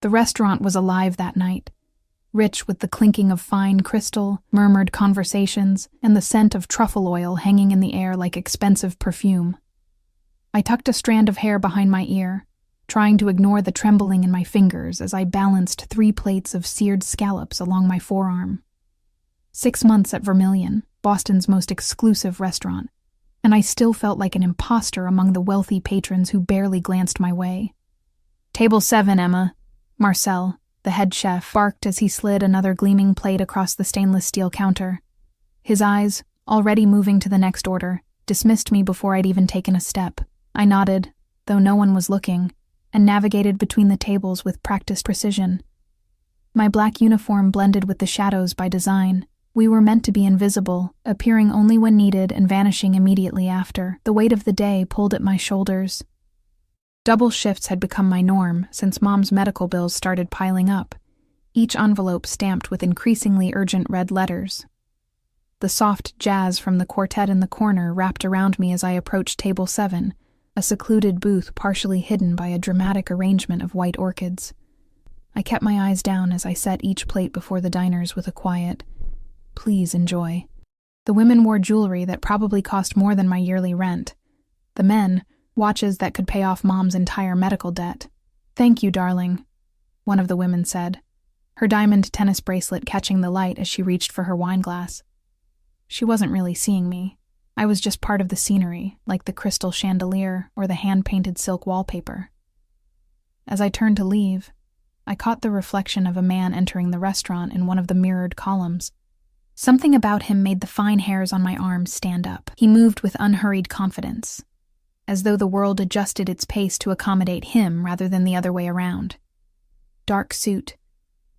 The restaurant was alive that night, rich with the clinking of fine crystal, murmured conversations, and the scent of truffle oil hanging in the air like expensive perfume. I tucked a strand of hair behind my ear, trying to ignore the trembling in my fingers as I balanced 3 plates of seared scallops along my forearm. 6 months at Vermilion, Boston's most exclusive restaurant, and I still felt like an imposter among the wealthy patrons who barely glanced my way. "Table 7, Emma," Marcel, the head chef, barked as he slid another gleaming plate across the stainless steel counter. His eyes, already moving to the next order, dismissed me before I'd even taken a step. I nodded, though no one was looking, and navigated between the tables with practiced precision. My black uniform blended with the shadows by design. We were meant to be invisible, appearing only when needed and vanishing immediately after. The weight of the day pulled at my shoulders. Double shifts had become my norm since Mom's medical bills started piling up, each envelope stamped with increasingly urgent red letters. The soft jazz from the quartet in the corner wrapped around me as I approached Table 7, a secluded booth partially hidden by a dramatic arrangement of white orchids. I kept my eyes down as I set each plate before the diners with a quiet, "Please enjoy." The women wore jewelry that probably cost more than my yearly rent. The men, watches that could pay off Mom's entire medical debt. "Thank you, darling," one of the women said, her diamond tennis bracelet catching the light as she reached for her wine glass. She wasn't really seeing me. I was just part of the scenery, like the crystal chandelier or the hand-painted silk wallpaper. As I turned to leave, I caught the reflection of a man entering the restaurant in one of the mirrored columns. Something about him made the fine hairs on my arms stand up. He moved with unhurried confidence, as though the world adjusted its pace to accommodate him rather than the other way around. Dark suit,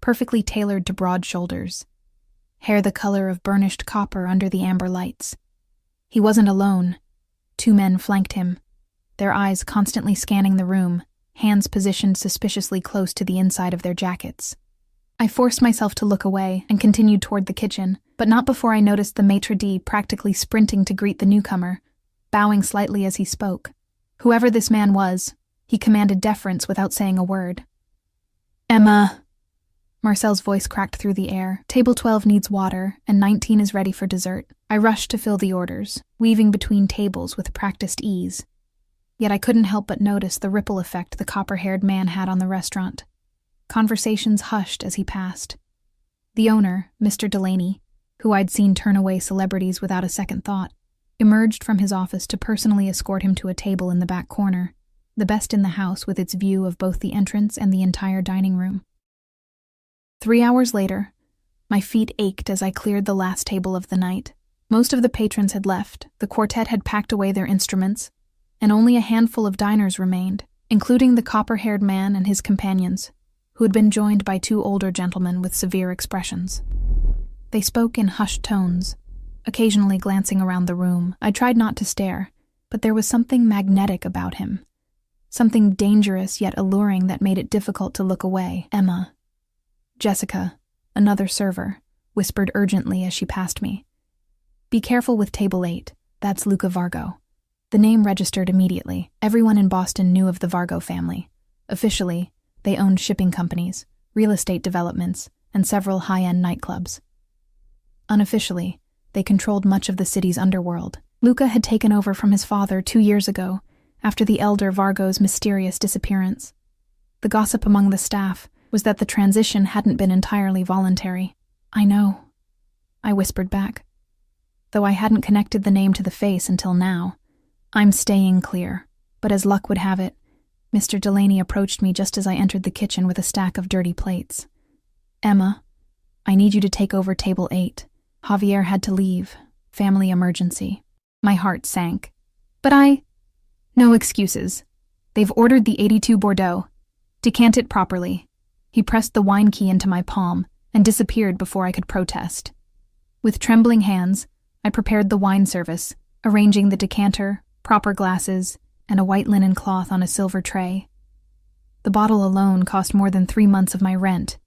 perfectly tailored to broad shoulders. Hair the color of burnished copper under the amber lights. He wasn't alone. 2 men flanked him, their eyes constantly scanning the room, hands positioned suspiciously close to the inside of their jackets. I forced myself to look away and continued toward the kitchen, but not before I noticed the maitre d' practically sprinting to greet the newcomer, bowing slightly as he spoke. Whoever this man was, he commanded deference without saying a word. "Emma," Marcel's voice cracked through the air. "Table 12 needs water, and 19 is ready for dessert." I rushed to fill the orders, weaving between tables with practiced ease. Yet I couldn't help but notice the ripple effect the copper-haired man had on the restaurant. Conversations hushed as he passed. The owner, Mr. Delaney, who I'd seen turn away celebrities without a second thought, emerged from his office to personally escort him to a table in the back corner, the best in the house with its view of both the entrance and the entire dining room. 3 hours later, my feet ached as I cleared the last table of the night. Most of the patrons had left, the quartet had packed away their instruments, and only a handful of diners remained, including the copper-haired man and his companions, who had been joined by 2 older gentlemen with severe expressions. They spoke in hushed tones, occasionally glancing around the room. I tried not to stare, but there was something magnetic about him, something dangerous yet alluring that made it difficult to look away. "Emma." Jessica, another server, whispered urgently as she passed me. "Be careful with Table 8, that's Luca Vargo." The name registered immediately. Everyone in Boston knew of the Vargo family. Officially, they owned shipping companies, real estate developments, and several high-end nightclubs. Unofficially, they controlled much of the city's underworld. Luca had taken over from his father 2 years ago, after the elder Vargo's mysterious disappearance. The gossip among the staff was that the transition hadn't been entirely voluntary. "I know," I whispered back, though I hadn't connected the name to the face until now. "I'm staying clear." But as luck would have it, Mr. Delaney approached me just as I entered the kitchen with a stack of dirty plates. "Emma, I need you to take over Table 8. Javier had to leave. Family emergency." My heart sank. "But No excuses. They've ordered the 82 Bordeaux. Decant it properly." He pressed the wine key into my palm and disappeared before I could protest. With trembling hands, I prepared the wine service, arranging the decanter, proper glasses, and a white linen cloth on a silver tray. The bottle alone cost more than 3 months of my rent.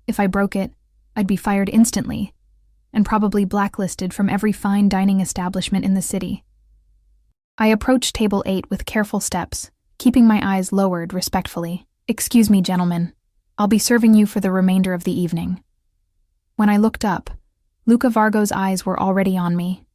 If I broke it, I'd be fired instantly, and probably blacklisted from every fine dining establishment in the city. I approached Table 8 with careful steps, keeping my eyes lowered respectfully. "Excuse me, gentlemen," I'll be serving you for the remainder of the evening." When I looked up, Luca Vargo's eyes were already on me.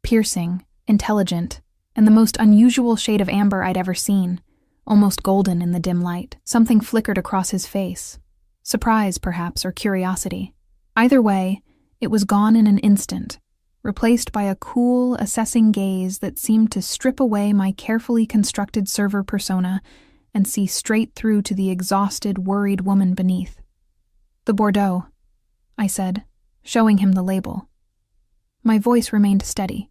Piercing, intelligent, and the most unusual shade of amber I'd ever seen, almost golden in the dim light. Something flickered across his face. Surprise, perhaps, or curiosity. Either way, it was gone in an instant, replaced by a cool, assessing gaze that seemed to strip away my carefully constructed server persona and see straight through to the exhausted, worried woman beneath. "The Bordeaux," I said, showing him the label. My voice remained steady,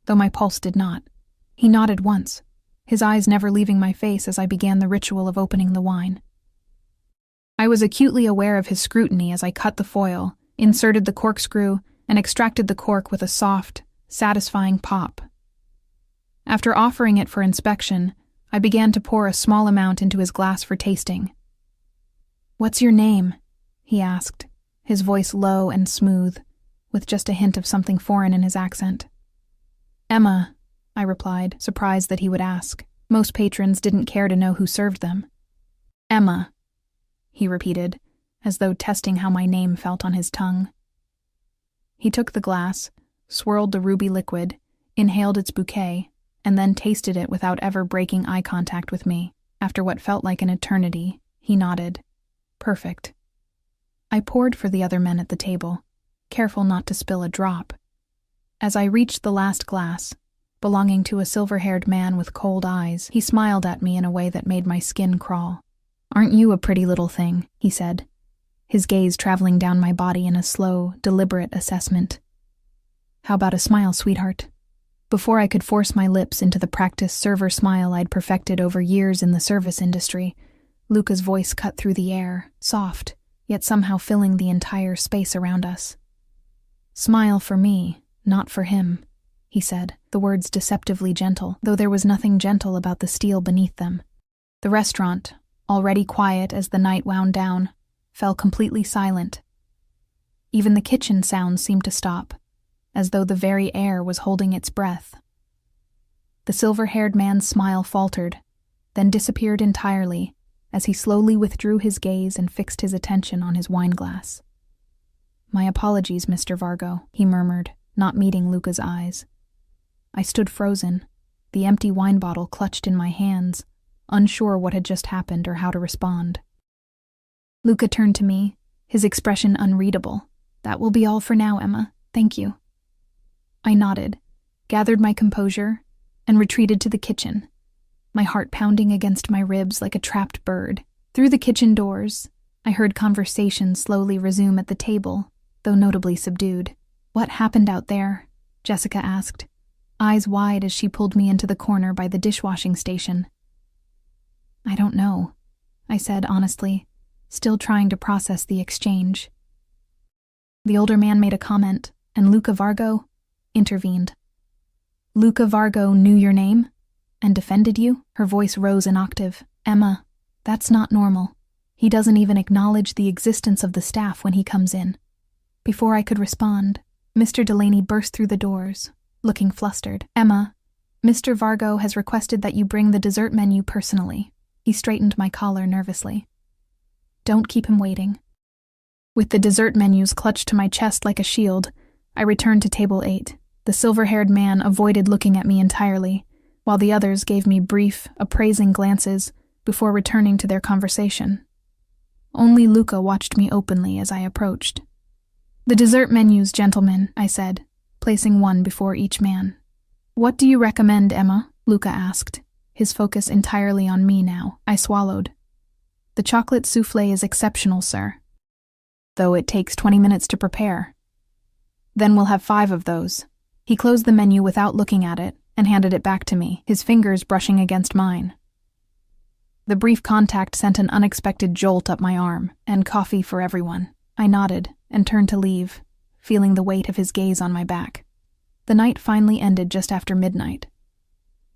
though my pulse did not. He nodded once, his eyes never leaving my face as I began the ritual of opening the wine. I was acutely aware of his scrutiny as I cut the foil, inserted the corkscrew, and extracted the cork with a soft, satisfying pop. After offering it for inspection, I began to pour a small amount into his glass for tasting. "What's your name?" he asked, his voice low and smooth, with just a hint of something foreign in his accent. "Emma," I replied, surprised that he would ask. Most patrons didn't care to know who served them. "Emma," he repeated, as though testing how my name felt on his tongue. He took the glass, swirled the ruby liquid, inhaled its bouquet, and then tasted it without ever breaking eye contact with me. After what felt like an eternity, he nodded. "Perfect." I poured for the other men at the table, careful not to spill a drop. As I reached the last glass, belonging to a silver-haired man with cold eyes, he smiled at me in a way that made my skin crawl. "Aren't you a pretty little thing?" he said, his gaze traveling down my body in a slow, deliberate assessment. "How about a smile, sweetheart?" Before I could force my lips into the practiced server smile I'd perfected over years in the service industry, Luca's voice cut through the air, soft, yet somehow filling the entire space around us. "Smile for me, not for him," he said, the words deceptively gentle, though there was nothing gentle about the steel beneath them. The restaurant, already quiet as the night wound down, fell completely silent. Even the kitchen sounds seemed to stop, as though the very air was holding its breath. The silver-haired man's smile faltered, then disappeared entirely as he slowly withdrew his gaze and fixed his attention on his wineglass. "My apologies, Mr. Vargo," he murmured, not meeting Luca's eyes. I stood frozen, the empty wine bottle clutched in my hands, unsure what had just happened or how to respond. Luca turned to me, his expression unreadable. "That will be all for now, Emma. Thank you." I nodded, gathered my composure, and retreated to the kitchen, my heart pounding against my ribs like a trapped bird. Through the kitchen doors, I heard conversation slowly resume at the table, though notably subdued. "What happened out there?" Jessica asked, eyes wide as she pulled me into the corner by the dishwashing station. "I don't know," I said honestly, still trying to process the exchange. The older man made a comment, and Luca Vargo intervened. "Luca Vargo knew your name? And defended you?" Her voice rose an octave. "Emma, that's not normal. He doesn't even acknowledge the existence of the staff when he comes in." Before I could respond, Mr. Delaney burst through the doors, looking flustered. "Emma, Mr. Vargo has requested that you bring the dessert menu personally." He straightened my collar nervously. "Don't keep him waiting." With the dessert menus clutched to my chest like a shield, I returned to table 8. The silver-haired man avoided looking at me entirely, while the others gave me brief, appraising glances before returning to their conversation. Only Luca watched me openly as I approached. "The dessert menus, gentlemen," I said, placing one before each man. "What do you recommend, Emma?" Luca asked, his focus entirely on me now. I swallowed. "The chocolate soufflé is exceptional, sir, though it takes 20 minutes to prepare." "Then we'll have 5 of those." He closed the menu without looking at it and handed it back to me, his fingers brushing against mine. The brief contact sent an unexpected jolt up my arm. "And coffee for everyone." I nodded and turned to leave, feeling the weight of his gaze on my back. The night finally ended just after midnight.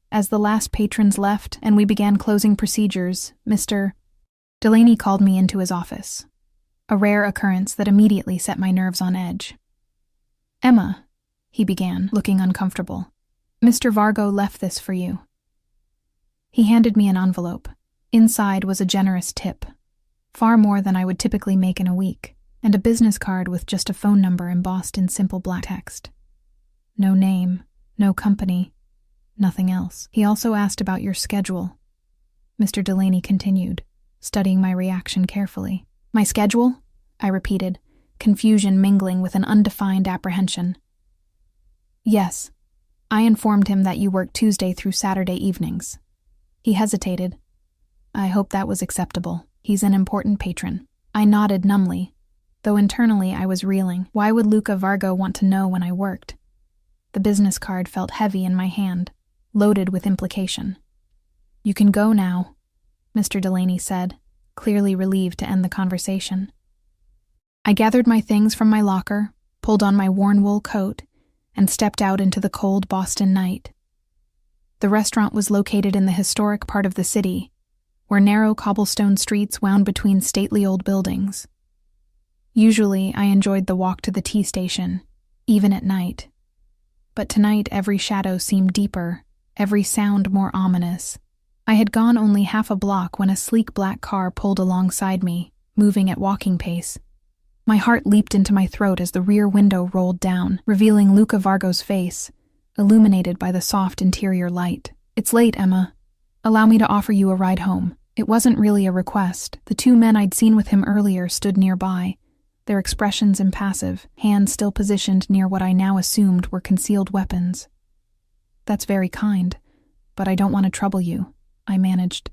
As the last patrons left and we began closing procedures, Mr. Delaney called me into his office, a rare occurrence that immediately set my nerves on edge. "Emma," he began, looking uncomfortable, "Mr. Vargo left this for you." He handed me an envelope. Inside was a generous tip, far more than I would typically make in a week, and a business card with just a phone number embossed in simple black text. No name, no company, nothing else. He also asked about your schedule. Mr. Delaney continued, studying my reaction carefully. My schedule? I repeated, confusion mingling with an undefined apprehension. Yes. I informed him that you work Tuesday through Saturday evenings. He hesitated. I hope that was acceptable. He's an important patron. I nodded numbly, though internally I was reeling. Why would Luca Vargo want to know when I worked? The business card felt heavy in my hand, loaded with implication. You can go now, Mr. Delaney said, clearly relieved to end the conversation. I gathered my things from my locker, pulled on my worn wool coat, and stepped out into the cold Boston night. The restaurant was located in the historic part of the city, where narrow cobblestone streets wound between stately old buildings. Usually, I enjoyed the walk to the tea station, even at night. But tonight every shadow seemed deeper, every sound more ominous. I had gone only half a block when a sleek black car pulled alongside me, moving at walking pace. My heart leaped into my throat as the rear window rolled down, revealing Luca Vargo's face, illuminated by the soft interior light. It's late, Emma. Allow me to offer you a ride home. It wasn't really a request. The two men I'd seen with him earlier stood nearby, their expressions impassive, hands still positioned near what I now assumed were concealed weapons. That's very kind, but I don't want to trouble you, I managed,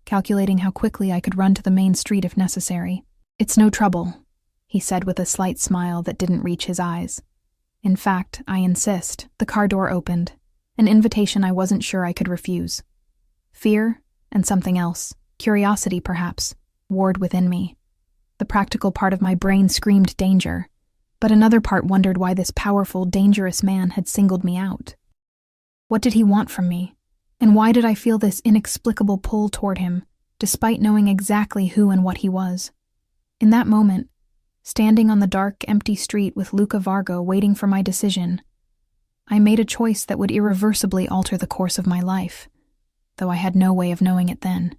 calculating how quickly I could run to the main street if necessary. It's no trouble, he said with a slight smile that didn't reach his eyes. In fact, I insist. The car door opened, an invitation I wasn't sure I could refuse. Fear, and something else, curiosity perhaps, warred within me. The practical part of my brain screamed danger, but another part wondered why this powerful, dangerous man had singled me out. What did he want from me? And why did I feel this inexplicable pull toward him, despite knowing exactly who and what he was? In that moment, standing on the dark, empty street with Luca Vargo waiting for my decision, I made a choice that would irreversibly alter the course of my life, though I had no way of knowing it then.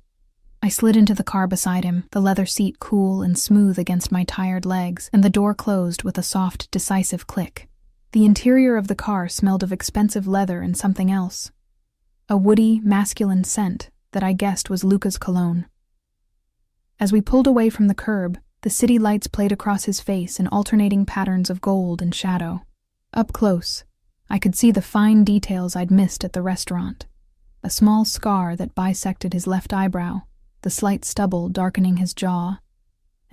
I slid into the car beside him, the leather seat cool and smooth against my tired legs, and the door closed with a soft, decisive click. The interior of the car smelled of expensive leather and something else, a woody, masculine scent that I guessed was Luca's cologne. As we pulled away from the curb, the city lights played across his face in alternating patterns of gold and shadow. Up close, I could see the fine details I'd missed at the restaurant. A small scar that bisected his left eyebrow, the slight stubble darkening his jaw,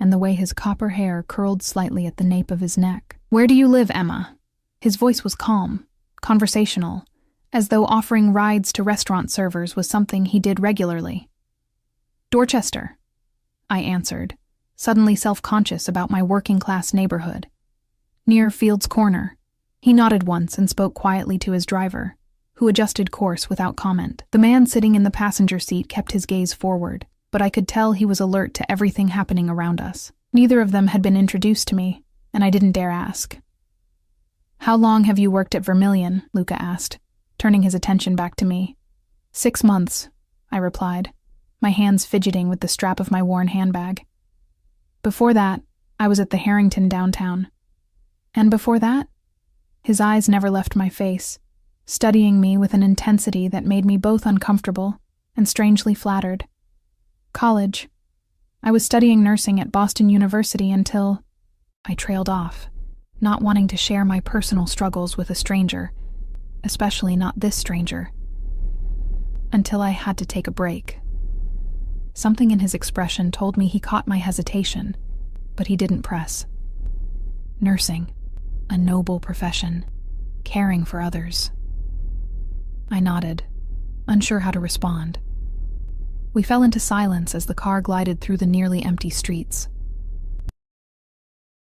and the way his copper hair curled slightly at the nape of his neck. Where do you live, Emma? His voice was calm, conversational, as though offering rides to restaurant servers was something he did regularly. Dorchester, I answered, suddenly self-conscious about my working-class neighborhood. Near Fields Corner. He nodded once and spoke quietly to his driver, who adjusted course without comment. The man sitting in the passenger seat kept his gaze forward, but I could tell he was alert to everything happening around us. Neither of them had been introduced to me, and I didn't dare ask. How long have you worked at Vermilion? Luca asked, turning his attention back to me. 6 months, I replied, my hands fidgeting with the strap of my worn handbag. Before that, I was at the Harrington downtown. And before that? His eyes never left my face, studying me with an intensity that made me both uncomfortable and strangely flattered. College. I was studying nursing at Boston University until I trailed off, not wanting to share my personal struggles with a stranger, especially not this stranger. Until I had to take a break. Something in his expression told me he caught my hesitation, but he didn't press. Nursing, a noble profession, caring for others. I nodded, unsure how to respond. We fell into silence as the car glided through the nearly empty streets.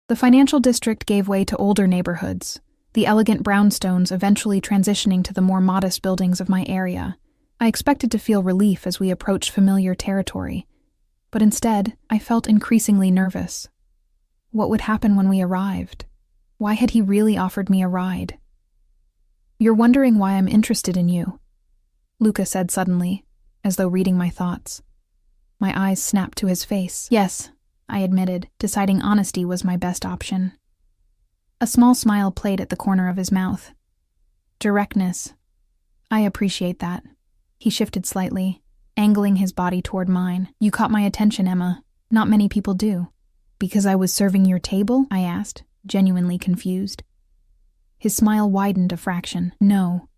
The financial district gave way to older neighborhoods, the elegant brownstones eventually transitioning to the more modest buildings of my area. I expected to feel relief as we approached familiar territory, but instead, I felt increasingly nervous. What would happen when we arrived? Why had he really offered me a ride? You're wondering why I'm interested in you, Luca said suddenly, as though reading my thoughts. My eyes snapped to his face. Yes, I admitted, deciding honesty was my best option. A small smile played at the corner of his mouth. Directness. I appreciate that. He shifted slightly, angling his body toward mine. You caught my attention, Emma. Not many people do. Because I was serving your table? I asked, genuinely confused. His smile widened a fraction. No.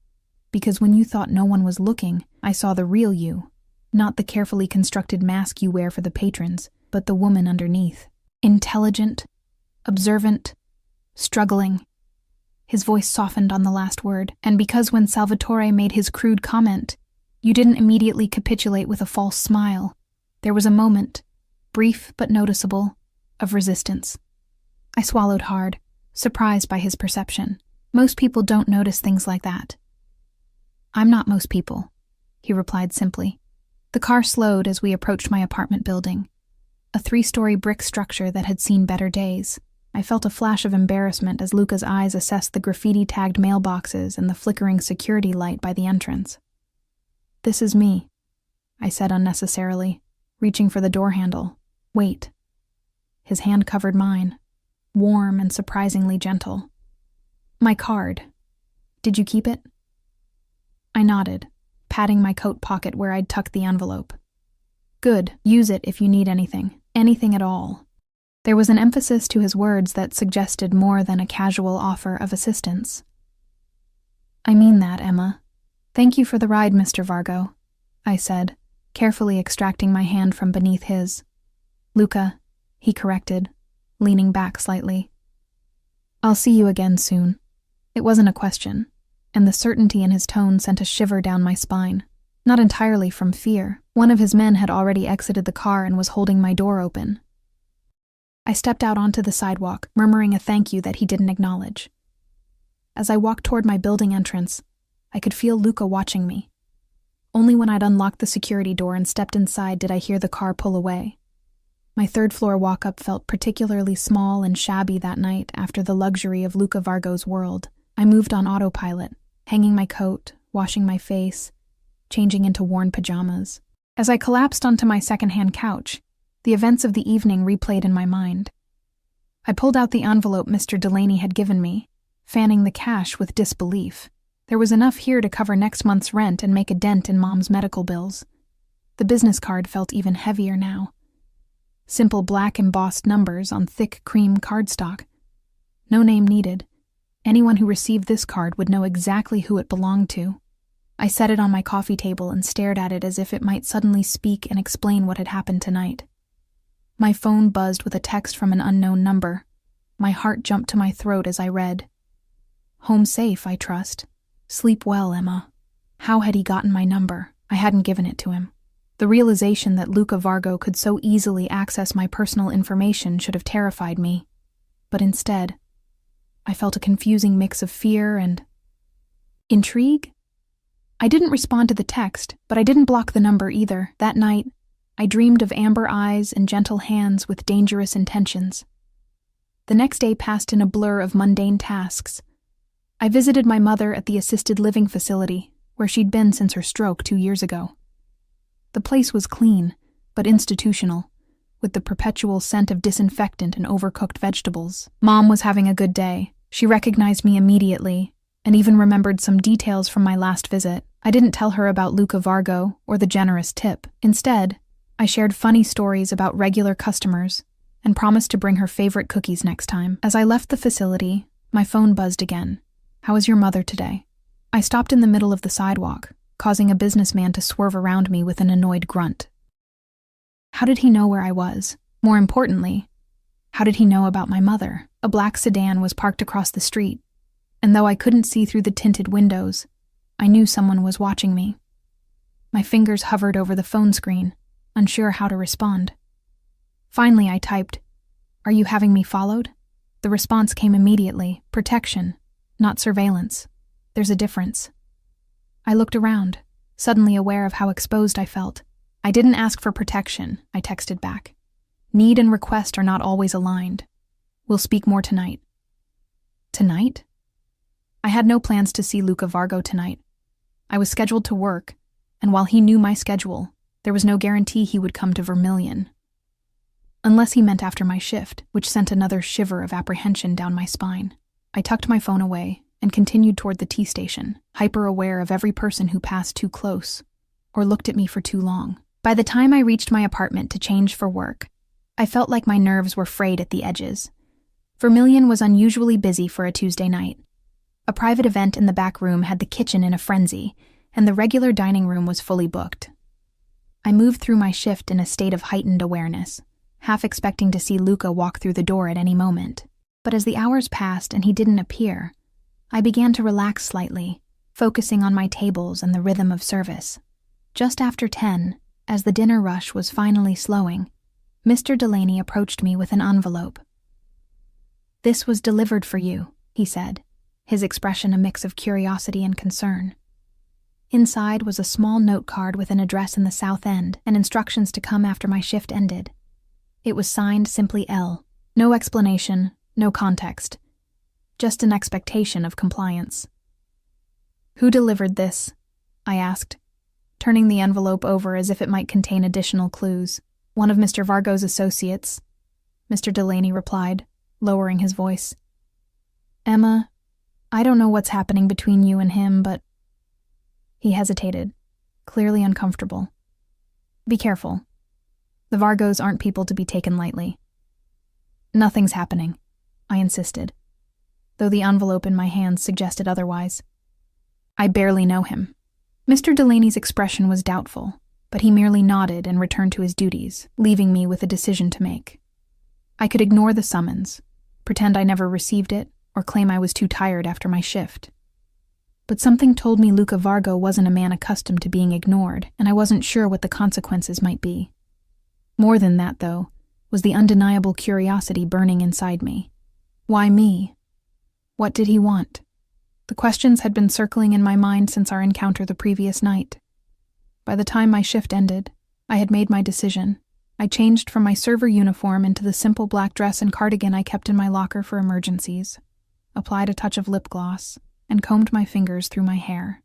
Because when you thought no one was looking, I saw the real you. Not the carefully constructed mask you wear for the patrons, but the woman underneath. Intelligent, observant, struggling. His voice softened on the last word, and because when Salvatore made his crude comment, you didn't immediately capitulate with a false smile, there was a moment, brief but noticeable, of resistance. I swallowed hard, surprised by his perception. Most people don't notice things like that. I'm not most people, he replied simply. The car slowed as we approached my apartment building, a 3-story brick structure that had seen better days. I felt a flash of embarrassment as Luca's eyes assessed the graffiti-tagged mailboxes and the flickering security light by the entrance. This is me, I said unnecessarily, reaching for the door handle. Wait. His hand covered mine, warm and surprisingly gentle. My card. Did you keep it? I nodded, patting my coat pocket where I'd tucked the envelope. Good, use it if you need anything at all. There was an emphasis to his words that suggested more than a casual offer of assistance. I mean that, Emma. Thank you for the ride, Mr. Vargo, I said, carefully extracting my hand from beneath his. Luca, he corrected, leaning back slightly. I'll see you again soon. It wasn't a question, and the certainty in his tone sent a shiver down my spine. Not entirely from fear. One of his men had already exited the car and was holding my door open. I stepped out onto the sidewalk, murmuring a thank you that he didn't acknowledge. As I walked toward my building entrance, I could feel Luca watching me. Only when I'd unlocked the security door and stepped inside did I hear the car pull away. My third-floor walk-up felt particularly small and shabby that night after the luxury of Luca Vargo's world. I moved on autopilot, hanging my coat, washing my face, changing into worn pajamas. As I collapsed onto my second-hand couch, the events of the evening replayed in my mind. I pulled out the envelope Mr. Delaney had given me, fanning the cash with disbelief. There was enough here to cover next month's rent and make a dent in Mom's medical bills. The business card felt even heavier now. Simple black embossed numbers on thick cream cardstock. No name needed. Anyone who received this card would know exactly who it belonged to. I set it on my coffee table and stared at it as if it might suddenly speak and explain what had happened tonight. My phone buzzed with a text from an unknown number. My heart jumped to my throat as I read. Home safe, I trust. Sleep well, Emma. How had he gotten my number? I hadn't given it to him. The realization that Luca Vargo could so easily access my personal information should have terrified me. But instead, I felt a confusing mix of fear and intrigue. I didn't respond to the text, but I didn't block the number either. That night, I dreamed of amber eyes and gentle hands with dangerous intentions. The next day passed in a blur of mundane tasks. I visited my mother at the assisted living facility, where she'd been since her stroke 2 years ago. The place was clean, but institutional, with the perpetual scent of disinfectant and overcooked vegetables. Mom was having a good day. She recognized me immediately, and even remembered some details from my last visit. I didn't tell her about Luca Vargo or the generous tip. Instead, I shared funny stories about regular customers and promised to bring her favorite cookies next time. As I left the facility, my phone buzzed again. How is your mother today? I stopped in the middle of the sidewalk, causing a businessman to swerve around me with an annoyed grunt. How did he know where I was? More importantly, how did he know about my mother? A black sedan was parked across the street, and though I couldn't see through the tinted windows, I knew someone was watching me. My fingers hovered over the phone screen, unsure how to respond. Finally, I typed, "Are you having me followed?" The response came immediately, protection, not surveillance. There's a difference. I looked around, suddenly aware of how exposed I felt. I didn't ask for protection, I texted back. Need and request are not always aligned. We'll speak more tonight. Tonight? I had no plans to see Luca Vargo tonight. I was scheduled to work, and while he knew my schedule, there was no guarantee he would come to Vermilion. Unless he meant after my shift, which sent another shiver of apprehension down my spine. I tucked my phone away and continued toward the tea station, hyper-aware of every person who passed too close or looked at me for too long. By the time I reached my apartment to change for work, I felt like my nerves were frayed at the edges. Vermilion was unusually busy for a Tuesday night. A private event in the back room had the kitchen in a frenzy, and the regular dining room was fully booked. I moved through my shift in a state of heightened awareness, half expecting to see Luca walk through the door at any moment. But as the hours passed and he didn't appear, I began to relax slightly, focusing on my tables and the rhythm of service. Just after 10, as the dinner rush was finally slowing, Mr. Delaney approached me with an envelope. "This was delivered for you," he said, his expression a mix of curiosity and concern. Inside was a small note card with an address in the South End and instructions to come after my shift ended. It was signed simply L. No explanation, no context. Just an expectation of compliance. "Who delivered this?" I asked, turning the envelope over as if it might contain additional clues. "One of Mr. Vargo's associates," Mr. Delaney replied, lowering his voice. "Emma, I don't know what's happening between you and him, but—" He hesitated, clearly uncomfortable. "Be careful. The Vargos aren't people to be taken lightly." "Nothing's happening," I insisted, though the envelope in my hands suggested otherwise. "I barely know him." Mr. Delaney's expression was doubtful, but he merely nodded and returned to his duties, leaving me with a decision to make. I could ignore the summons, pretend I never received it, or claim I was too tired after my shift. But something told me Luca Vargo wasn't a man accustomed to being ignored, and I wasn't sure what the consequences might be. More than that, though, was the undeniable curiosity burning inside me. Why me? What did he want? The questions had been circling in my mind since our encounter the previous night. By the time my shift ended, I had made my decision. I changed from my server uniform into the simple black dress and cardigan I kept in my locker for emergencies, applied a touch of lip gloss, and combed my fingers through my hair.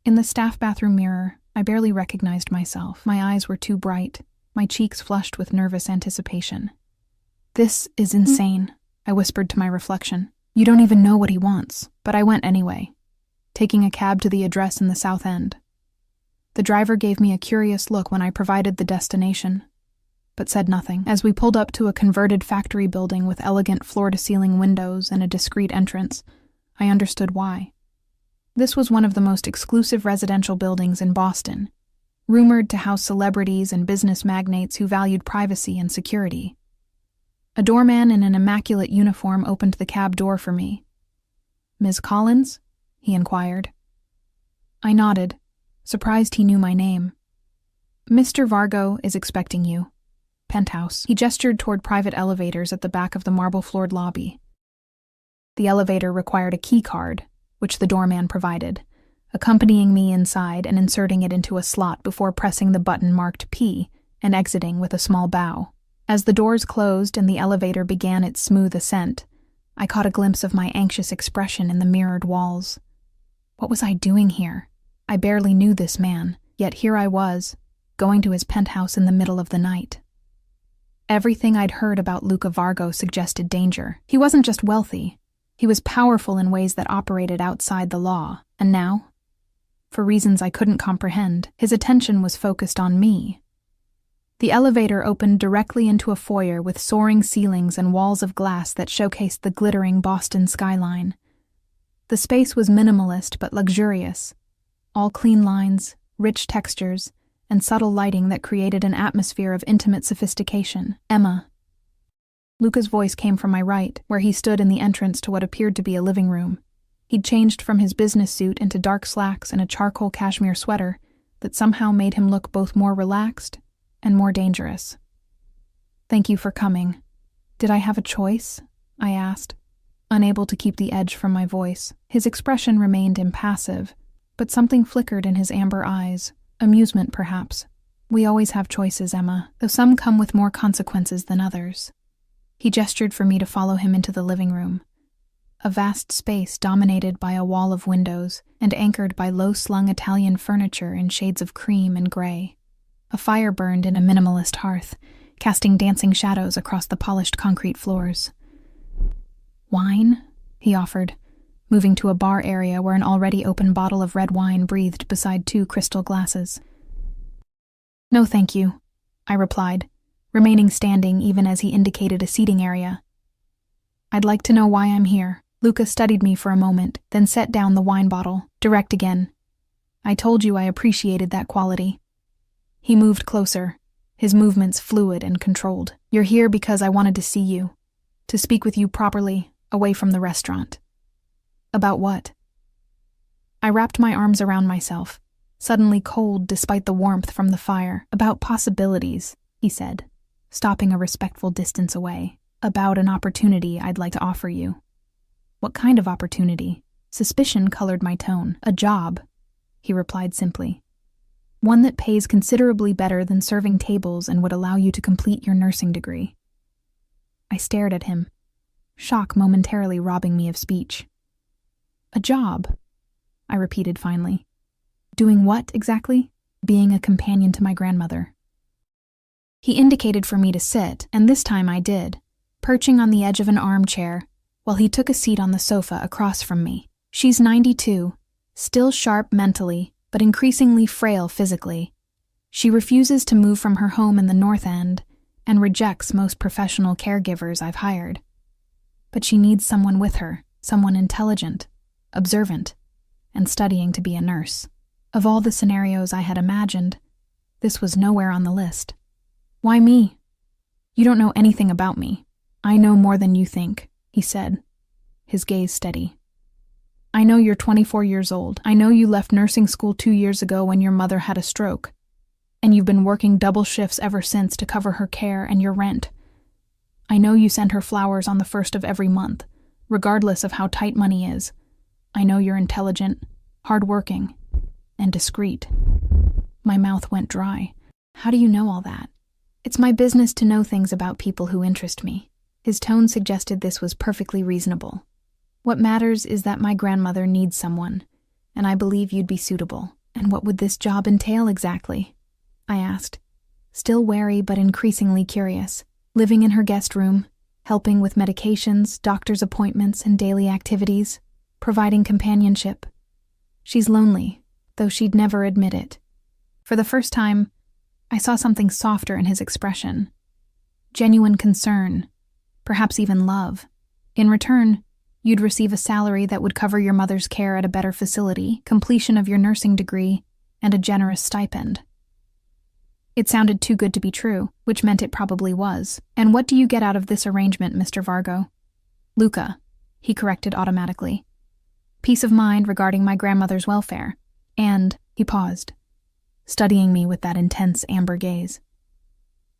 In the staff bathroom mirror, I barely recognized myself. My eyes were too bright, my cheeks flushed with nervous anticipation. "This is insane," I whispered to my reflection. "You don't even know what he wants." But I went anyway, taking a cab to the address in the South End. The driver gave me a curious look when I provided the destination, but said nothing. As we pulled up to a converted factory building with elegant floor-to-ceiling windows and a discreet entrance, I understood why. This was one of the most exclusive residential buildings in Boston, rumored to house celebrities and business magnates who valued privacy and security. A doorman in an immaculate uniform opened the cab door for me. "Ms. Collins?" he inquired. I nodded, surprised he knew my name. "Mr. Vargo is expecting you. Penthouse." He gestured toward private elevators at the back of the marble-floored lobby. The elevator required a key card, which the doorman provided, accompanying me inside and inserting it into a slot before pressing the button marked P and exiting with a small bow. As the doors closed and the elevator began its smooth ascent, I caught a glimpse of my anxious expression in the mirrored walls. What was I doing here? I barely knew this man, yet here I was, going to his penthouse in the middle of the night. Everything I'd heard about Luca Vargo suggested danger. He wasn't just wealthy. He was powerful in ways that operated outside the law, and now, for reasons I couldn't comprehend, his attention was focused on me. The elevator opened directly into a foyer with soaring ceilings and walls of glass that showcased the glittering Boston skyline. The space was minimalist but luxurious, all clean lines, rich textures, and subtle lighting that created an atmosphere of intimate sophistication. "Emma." Luca's voice came from my right, where he stood in the entrance to what appeared to be a living room. He'd changed from his business suit into dark slacks and a charcoal cashmere sweater that somehow made him look both more relaxed and more dangerous. "Thank you for coming. Did I have a choice?" I asked, unable to keep the edge from my voice. His expression remained impassive, but something flickered in his amber eyes. Amusement, perhaps. "We always have choices, Emma, though some come with more consequences than others." He gestured for me to follow him into the living room, a vast space dominated by a wall of windows and anchored by low-slung Italian furniture in shades of cream and gray. A fire burned in a minimalist hearth, casting dancing shadows across the polished concrete floors. "Wine?" he offered, moving to a bar area where an already open bottle of red wine breathed beside 2 crystal glasses. "No, thank you," I replied, remaining standing even as he indicated a seating area. "I'd like to know why I'm here." Luca studied me for a moment, then set down the wine bottle, direct again. "I told you I appreciated that quality." He moved closer, his movements fluid and controlled. "You're here because I wanted to see you, to speak with you properly, away from the restaurant." "About what?" I wrapped my arms around myself, suddenly cold despite the warmth from the fire. "About possibilities," he said, stopping a respectful distance away. "About an opportunity I'd like to offer you." "What kind of opportunity?" Suspicion colored my tone. "A job," he replied simply. "One that pays considerably better than serving tables and would allow you to complete your nursing degree." I stared at him, shock momentarily robbing me of speech. "A job," I repeated finally. "Doing what, exactly?" "Being a companion to my grandmother." He indicated for me to sit, and this time I did, perching on the edge of an armchair, while he took a seat on the sofa across from me. "She's 92, still sharp mentally, but increasingly frail physically. She refuses to move from her home in the North End and rejects most professional caregivers I've hired. But she needs someone with her, someone intelligent, observant, and studying to be a nurse." Of all the scenarios I had imagined, this was nowhere on the list. "Why me?" "You don't know anything about me." "I know more than you think," he said, his gaze steady. "I know you're 24 years old. I know you left nursing school 2 years ago when your mother had a stroke, and you've been working double shifts ever since to cover her care and your rent. I know you send her flowers on the 1st of every month, regardless of how tight money is. I know you're intelligent, hardworking, and discreet." My mouth went dry. "How do you know all that?" "It's my business to know things about people who interest me." His tone suggested this was perfectly reasonable. "What matters is that my grandmother needs someone, and I believe you'd be suitable." "And what would this job entail exactly?" I asked, still wary but increasingly curious. "Living in her guest room, helping with medications, doctor's appointments, and daily activities, providing companionship. She's lonely, though she'd never admit it." For the first time, I saw something softer in his expression. Genuine concern, perhaps even love. "In return, you'd receive a salary that would cover your mother's care at a better facility, completion of your nursing degree, and a generous stipend." It sounded too good to be true, which meant it probably was. "And what do you get out of this arrangement, Mr. Vargo?" "Luca," he corrected automatically. "Peace of mind regarding my grandmother's welfare. And," he paused, studying me with that intense amber gaze,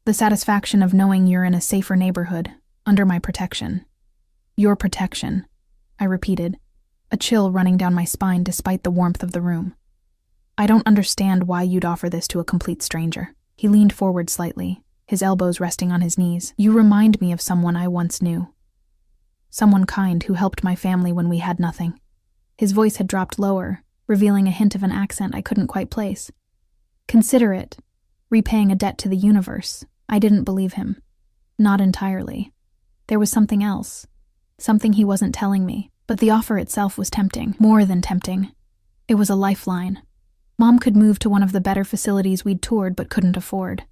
"the satisfaction of knowing you're in a safer neighborhood, under my protection." "Your protection," I repeated, a chill running down my spine despite the warmth of the room. "I don't understand why you'd offer this to a complete stranger." He leaned forward slightly, his elbows resting on his knees. "You remind me of someone I once knew. Someone kind who helped my family when we had nothing." His voice had dropped lower, revealing a hint of an accent I couldn't quite place. Considerate, repaying a debt to the universe. I didn't believe him. Not entirely. There was something else, something he wasn't telling me, but the offer itself was tempting, more than tempting. It was a lifeline. Mom could move to one of the better facilities we'd toured but couldn't afford.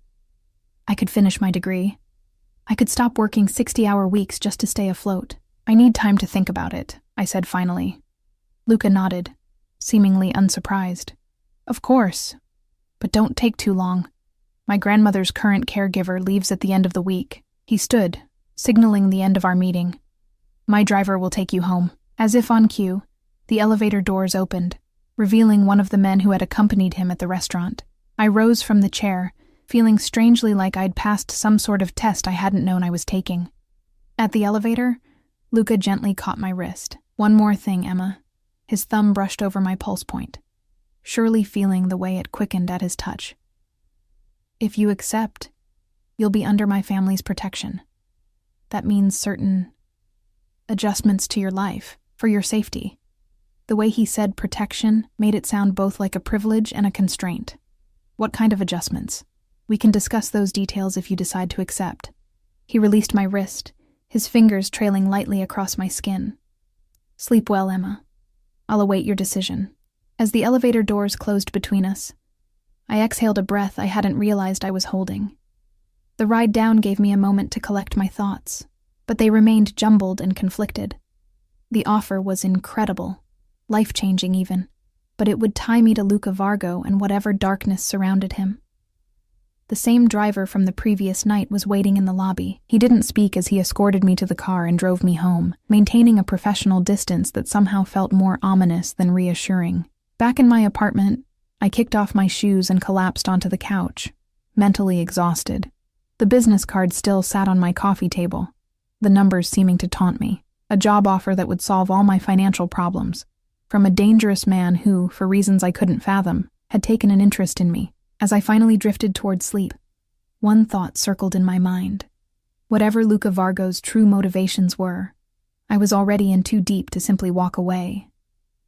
I could finish my degree. I could stop working 60-hour weeks just to stay afloat. "I need time to think about it," I said finally. Luca nodded, seemingly unsurprised. "Of course, but don't take too long. My grandmother's current caregiver leaves at the end of the week." He stood, signaling the end of our meeting. "My driver will take you home." As if on cue, the elevator doors opened, revealing one of the men who had accompanied him at the restaurant. I rose from the chair, feeling strangely like I'd passed some sort of test I hadn't known I was taking. At the elevator, Luca gently caught my wrist. "One more thing, Emma." His thumb brushed over my pulse point, surely feeling the way it quickened at his touch. "If you accept, you'll be under my family's protection. That means certain adjustments to your life, for your safety." The way he said protection made it sound both like a privilege and a constraint. "What kind of adjustments?" We can discuss those details if you decide to accept. He released my wrist, his fingers trailing lightly across my skin. Sleep well, Emma. I'll await your decision. As the elevator doors closed between us, I exhaled a breath I hadn't realized I was holding. The ride down gave me a moment to collect my thoughts, but they remained jumbled and conflicted. The offer was incredible, life-changing even, but it would tie me to Luca Vargo and whatever darkness surrounded him. The same driver from the previous night was waiting in the lobby. He didn't speak as he escorted me to the car and drove me home, maintaining a professional distance that somehow felt more ominous than reassuring. Back in my apartment, I kicked off my shoes and collapsed onto the couch, mentally exhausted. The business card still sat on my coffee table, the numbers seeming to taunt me. A job offer that would solve all my financial problems, from a dangerous man who, for reasons I couldn't fathom, had taken an interest in me. As I finally drifted toward sleep, one thought circled in my mind. Whatever Luca Vargo's true motivations were, I was already in too deep to simply walk away.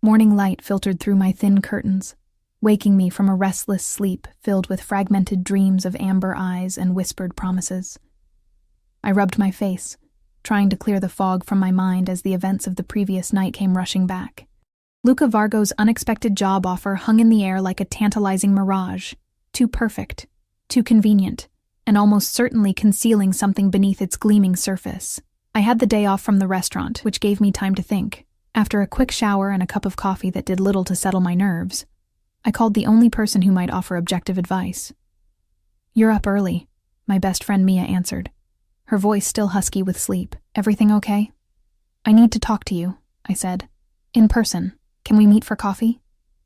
Morning light filtered through my thin curtains, waking me from a restless sleep filled with fragmented dreams of amber eyes and whispered promises. I rubbed my face, trying to clear the fog from my mind as the events of the previous night came rushing back. Luca Vargo's unexpected job offer hung in the air like a tantalizing mirage, too perfect, too convenient, and almost certainly concealing something beneath its gleaming surface. I had the day off from the restaurant, which gave me time to think. After a quick shower and a cup of coffee that did little to settle my nerves, I called the only person who might offer objective advice. "You're up early," my best friend Mia answered, her voice still husky with sleep. "Everything okay?" "I need to talk to you," I said. "In person. Can we meet for coffee?"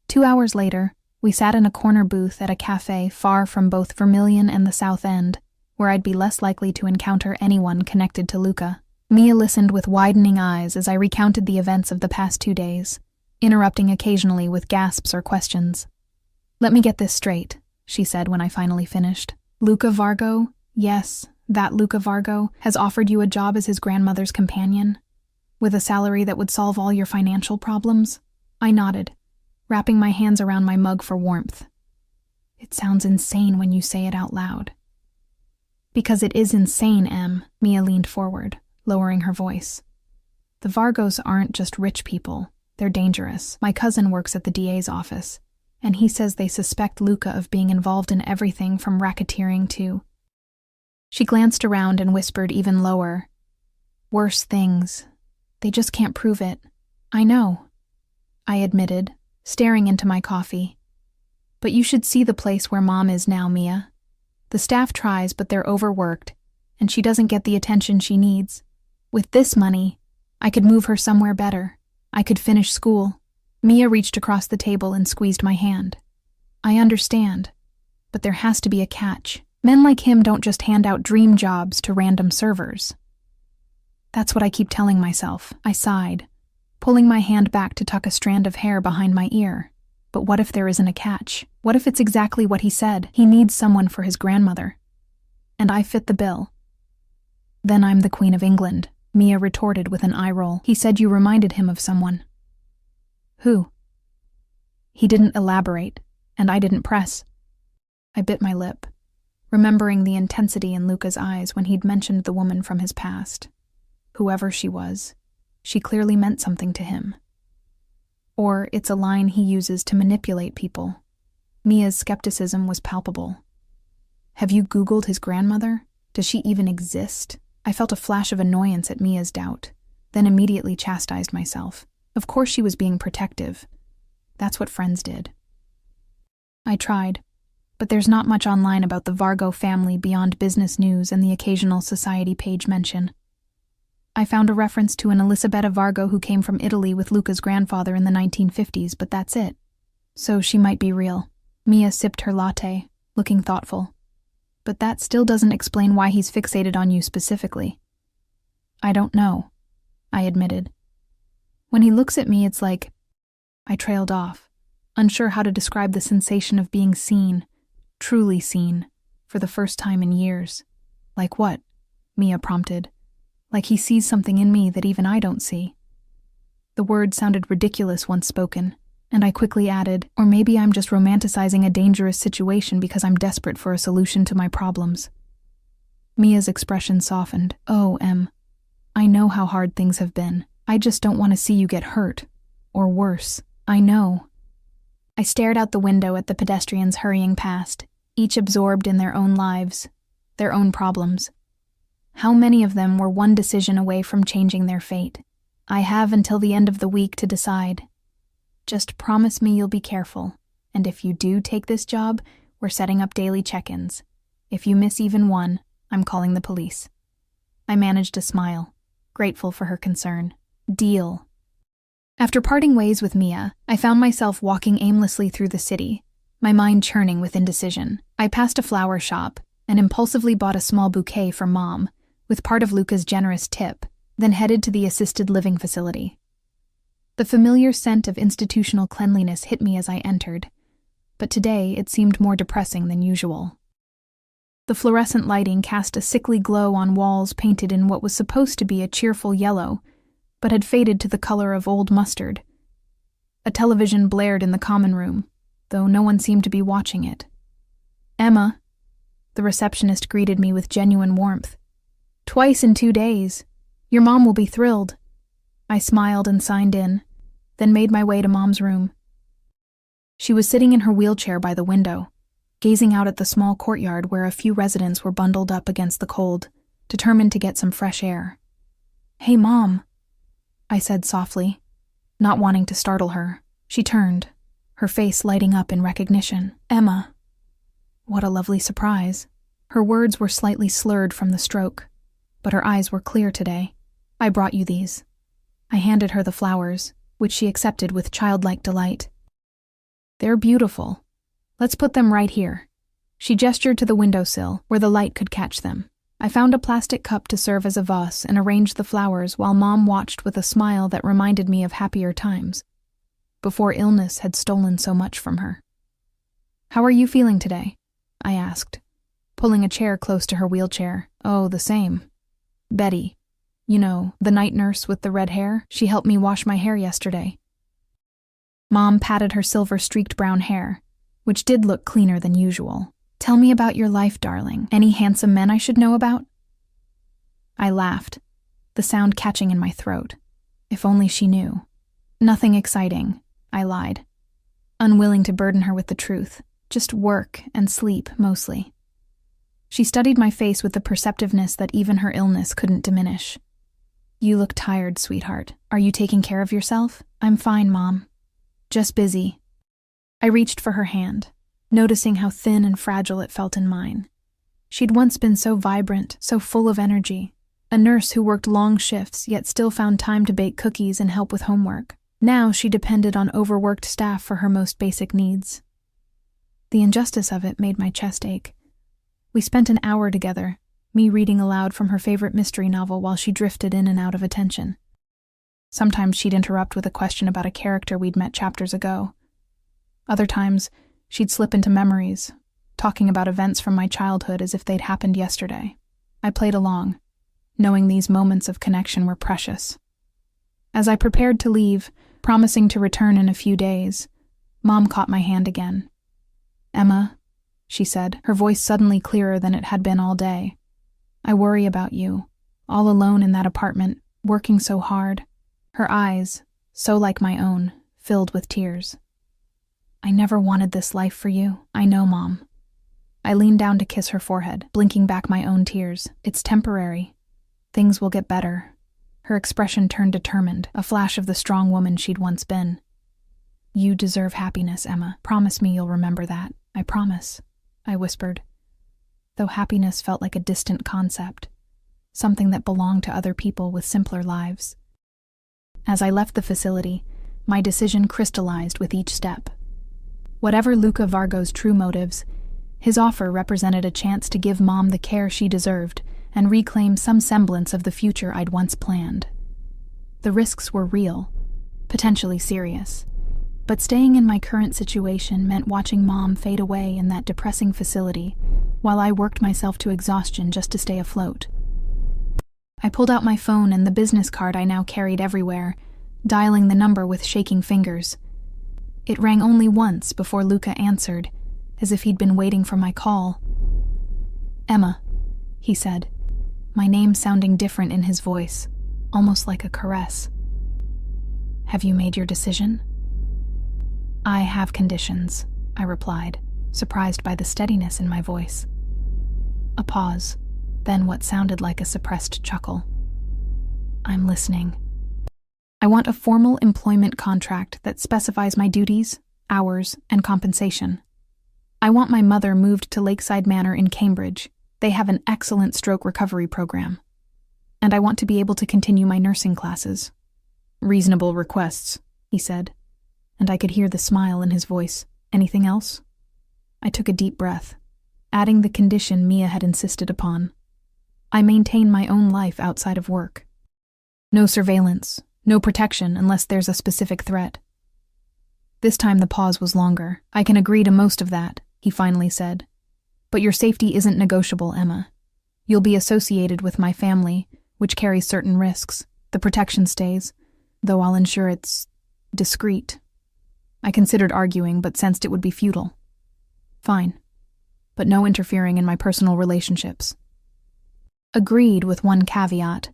2 hours later, we sat in a corner booth at a cafe far from both Vermilion and the South End, where I'd be less likely to encounter anyone connected to Luca. Mia listened with widening eyes as I recounted the events of the past 2 days, interrupting occasionally with gasps or questions. "Let me get this straight," she said when I finally finished. "Luca Vargo, yes, that Luca Vargo, has offered you a job as his grandmother's companion, with a salary that would solve all your financial problems?" I nodded, wrapping my hands around my mug for warmth. "It sounds insane when you say it out loud." "Because it is insane, Em," Mia leaned forward, lowering her voice. "The Vargos aren't just rich people, they're dangerous. My cousin works at the DA's office, and he says they suspect Luca of being involved in everything from racketeering to..." She glanced around and whispered even lower, "Worse things. They just can't prove it." "I know," I admitted, staring into my coffee. "But you should see the place where Mom is now, Mia. The staff tries, but they're overworked, and she doesn't get the attention she needs. With this money, I could move her somewhere better. I could finish school." Mia reached across the table and squeezed my hand. "I understand, but there has to be a catch. Men like him don't just hand out dream jobs to random servers." "That's what I keep telling myself," I sighed, pulling my hand back to tuck a strand of hair behind my ear. "But what if there isn't a catch? What if it's exactly what he said? He needs someone for his grandmother. And I fit the bill." "Then I'm the Queen of England," Mia retorted with an eye roll. "He said you reminded him of someone." "Who?" He didn't elaborate, and I didn't press. I bit my lip, remembering the intensity in Luca's eyes when he'd mentioned the woman from his past. Whoever she was, she clearly meant something to him. Or it's a line he uses to manipulate people. Mia's skepticism was palpable. "Have you Googled his grandmother? Does she even exist?" I felt a flash of annoyance at Mia's doubt, then immediately chastised myself. Of course she was being protective. That's what friends did. I tried, but there's not much online about the Vargo family beyond business news and the occasional society page mention. I found a reference to an Elisabetta Vargo who came from Italy with Luca's grandfather in the 1950s, but that's it. So she might be real. Mia sipped her latte, looking thoughtful. "But that still doesn't explain why he's fixated on you specifically." "I don't know," I admitted. "When he looks at me, it's like..." I trailed off, unsure how to describe the sensation of being seen, truly seen, for the first time in years. "Like what?" Mia prompted. "Like he sees something in me that even I don't see." The word sounded ridiculous once spoken, And I quickly added, or maybe I'm just romanticizing a dangerous situation because I'm desperate for a solution to my problems. Mia's expression softened. Oh, Em, I know how hard things have been. I just don't want to see you get hurt. Or worse. I know. I stared out the window at the pedestrians hurrying past, each absorbed in their own lives, their own problems. How many of them were one decision away from changing their fate? I have until the end of the week to decide. Just promise me you'll be careful, and if you do take this job, we're setting up daily check-ins. If you miss even one, I'm calling the police. I managed to smile, grateful for her concern. Deal. After parting ways with Mia, I found myself walking aimlessly through the city, my mind churning with indecision. I passed a flower shop and impulsively bought a small bouquet for Mom, with part of Luca's generous tip, then headed to the assisted living facility. The familiar scent of institutional cleanliness hit me as I entered, but today it seemed more depressing than usual. The fluorescent lighting cast a sickly glow on walls painted in what was supposed to be a cheerful yellow, but had faded to the color of old mustard. A television blared in the common room, though no one seemed to be watching it. Emma, the receptionist greeted me with genuine warmth. Twice in 2 days. Your mom will be thrilled. I smiled and signed in, then made my way to Mom's room. She was sitting in her wheelchair by the window, gazing out at the small courtyard where a few residents were bundled up against the cold, determined to get some fresh air. Hey, Mom, I said softly, not wanting to startle her. She turned, her face lighting up in recognition. Emma. What a lovely surprise. Her words were slightly slurred from the stroke, but her eyes were clear today. I brought you these. I handed her the flowers, which she accepted with childlike delight. They're beautiful. Let's put them right here. She gestured to the windowsill, where the light could catch them. I found a plastic cup to serve as a vase and arranged the flowers while Mom watched with a smile that reminded me of happier times, before illness had stolen so much from her. How are you feeling today? I asked, pulling a chair close to her wheelchair. Oh, the same. Betty. You know, the night nurse with the red hair, she helped me wash my hair yesterday. Mom patted her silver-streaked brown hair, which did look cleaner than usual. Tell me about your life, darling. Any handsome men I should know about? I laughed, the sound catching in my throat. If only she knew. Nothing exciting, I lied, unwilling to burden her with the truth. Just work and sleep, mostly. She studied my face with the perceptiveness that even her illness couldn't diminish. You look tired, sweetheart. Are you taking care of yourself? I'm fine, Mom. Just busy. I reached for her hand, noticing how thin and fragile it felt in mine. She'd once been so vibrant, so full of energy, a nurse who worked long shifts yet still found time to bake cookies and help with homework. Now she depended on overworked staff for her most basic needs. The injustice of it made my chest ache. We spent an hour together, me reading aloud from her favorite mystery novel while she drifted in and out of attention. Sometimes she'd interrupt with a question about a character we'd met chapters ago. Other times, she'd slip into memories, talking about events from my childhood as if they'd happened yesterday. I played along, knowing these moments of connection were precious. As I prepared to leave, promising to return in a few days, Mom caught my hand again. Emma, she said, her voice suddenly clearer than it had been all day. I worry about you, all alone in that apartment, working so hard. Her eyes, so like my own, filled with tears. I never wanted this life for you. I know, Mom. I leaned down to kiss her forehead, blinking back my own tears. It's temporary. Things will get better. Her expression turned determined, a flash of the strong woman she'd once been. You deserve happiness, Emma. Promise me you'll remember that. I promise, I whispered, though happiness felt like a distant concept, something that belonged to other people with simpler lives. As I left the facility, my decision crystallized with each step. Whatever Luca Vargo's true motives, his offer represented a chance to give Mom the care she deserved and reclaim some semblance of the future I'd once planned. The risks were real, potentially serious, but staying in my current situation meant watching Mom fade away in that depressing facility while I worked myself to exhaustion just to stay afloat. I pulled out my phone and the business card I now carried everywhere, dialing the number with shaking fingers. It rang only once before Luca answered, as if he'd been waiting for my call. "Emma," he said, my name sounding different in his voice, almost like a caress. "Have you made your decision?" "I have conditions," I replied, surprised by the steadiness in my voice. A pause, then what sounded like a suppressed chuckle. "I'm listening. I want a formal employment contract that specifies my duties, hours, and compensation. I want my mother moved to Lakeside Manor in Cambridge. They have an excellent stroke recovery program. And I want to be able to continue my nursing classes." "Reasonable requests," he said, and I could hear the smile in his voice. "Anything else?" I took a deep breath, adding the condition Mia had insisted upon. I maintain my own life outside of work. No surveillance, no protection unless there's a specific threat. This time the pause was longer. "I can agree to most of that," he finally said. "But your safety isn't negotiable, Emma. You'll be associated with my family, which carries certain risks. The protection stays, though I'll ensure it's discreet." I considered arguing, but sensed it would be futile. "Fine, but no interfering in my personal relationships." Agreed, with one caveat.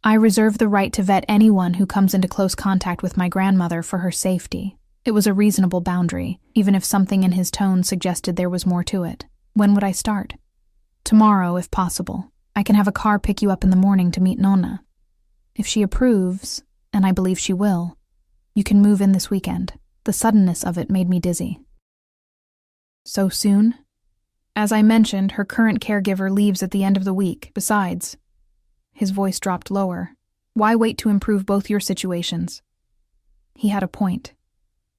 I reserve the right to vet anyone who comes into close contact with my grandmother for her safety. It was a reasonable boundary, even if something in his tone suggested there was more to it. When would I start? "Tomorrow, if possible. I can have a car pick you up in the morning to meet Nonna. If she approves, and I believe she will, you can move in this weekend." The suddenness of it made me dizzy. "So soon?" "As I mentioned, her current caregiver leaves at the end of the week. Besides," his voice dropped lower, "why wait to improve both your situations?" He had a point.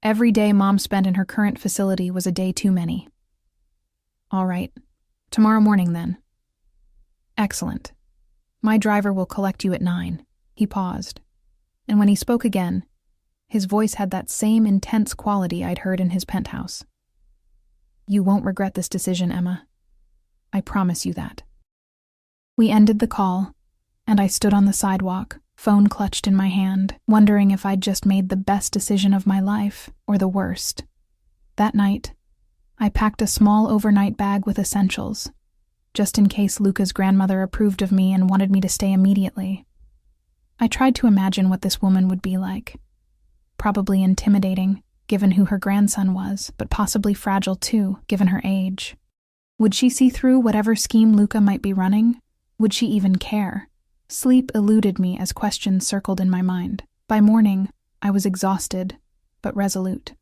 Every day Mom spent in her current facility was a day too many. "All right. Tomorrow morning, then." "Excellent. My driver will collect you at 9. He paused, and when he spoke again, his voice had that same intense quality I'd heard in his penthouse. "You won't regret this decision, Emma. I promise you that." We ended the call, and I stood on the sidewalk, phone clutched in my hand, wondering if I'd just made the best decision of my life, or the worst. That night, I packed a small overnight bag with essentials, just in case Luca's grandmother approved of me and wanted me to stay immediately. I tried to imagine what this woman would be like. Probably intimidating, given who her grandson was, but possibly fragile too, given her age. Would she see through whatever scheme Luca might be running? Would she even care? Sleep eluded me as questions circled in my mind. By morning, I was exhausted, but resolute.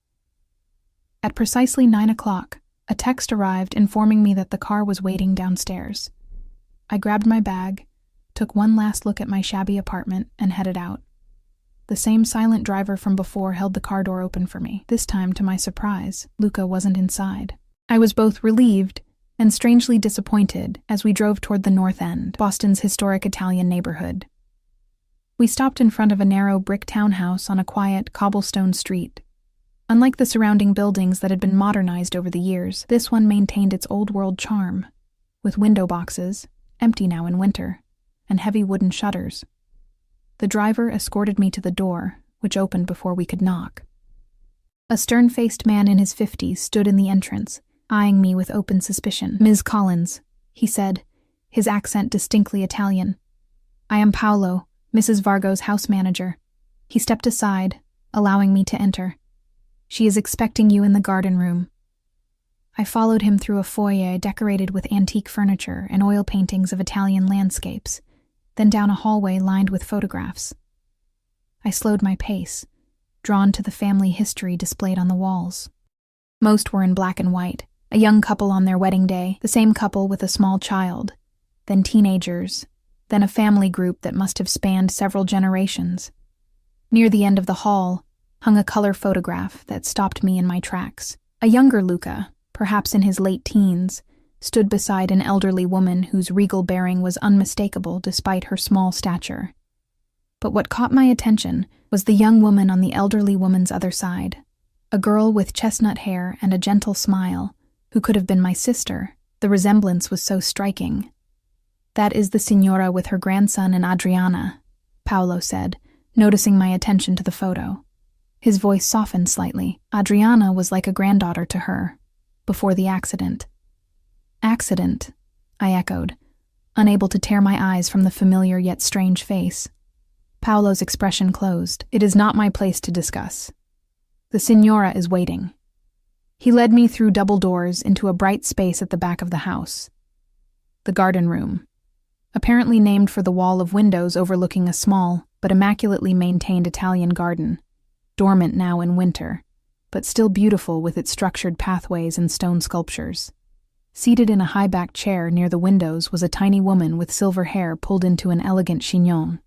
At precisely 9 o'clock, a text arrived informing me that the car was waiting downstairs. I grabbed my bag, took one last look at my shabby apartment, and headed out. The same silent driver from before held the car door open for me. This time, to my surprise, Luca wasn't inside. I was both relieved and strangely disappointed as we drove toward the North End, Boston's historic Italian neighborhood. We stopped in front of a narrow brick townhouse on a quiet, cobblestone street. Unlike the surrounding buildings that had been modernized over the years, this one maintained its old-world charm, with window boxes, empty now in winter, and heavy wooden shutters. The driver escorted me to the door, which opened before we could knock. A stern-faced man in his 50s stood in the entrance, eyeing me with open suspicion. "Ms. Collins," he said, his accent distinctly Italian. "I am Paolo, Mrs. Vargo's house manager." He stepped aside, allowing me to enter. "She is expecting you in the garden room." I followed him through a foyer decorated with antique furniture and oil paintings of Italian landscapes, then down a hallway lined with photographs. I slowed my pace, drawn to the family history displayed on the walls. Most were in black and white, a young couple on their wedding day, the same couple with a small child, then teenagers, then a family group that must have spanned several generations. Near the end of the hall hung a color photograph that stopped me in my tracks. A younger Luca, perhaps in his late teens, stood beside an elderly woman whose regal bearing was unmistakable despite her small stature. But what caught my attention was the young woman on the elderly woman's other side, a girl with chestnut hair and a gentle smile, who could have been my sister. The resemblance was so striking. "That is the signora with her grandson and Adriana," Paolo said, noticing my attention to the photo. His voice softened slightly. Adriana was like a granddaughter to her, before the accident. Accident, I echoed, unable to tear my eyes from the familiar yet strange face. Paolo's expression closed. It is not my place to discuss. The signora is waiting. He led me through double doors into a bright space at the back of the house. The garden room, apparently named for the wall of windows overlooking a small but immaculately maintained Italian garden, dormant now in winter, but still beautiful with its structured pathways and stone sculptures. Seated in a high-backed chair near the windows was a tiny woman with silver hair pulled into an elegant chignon.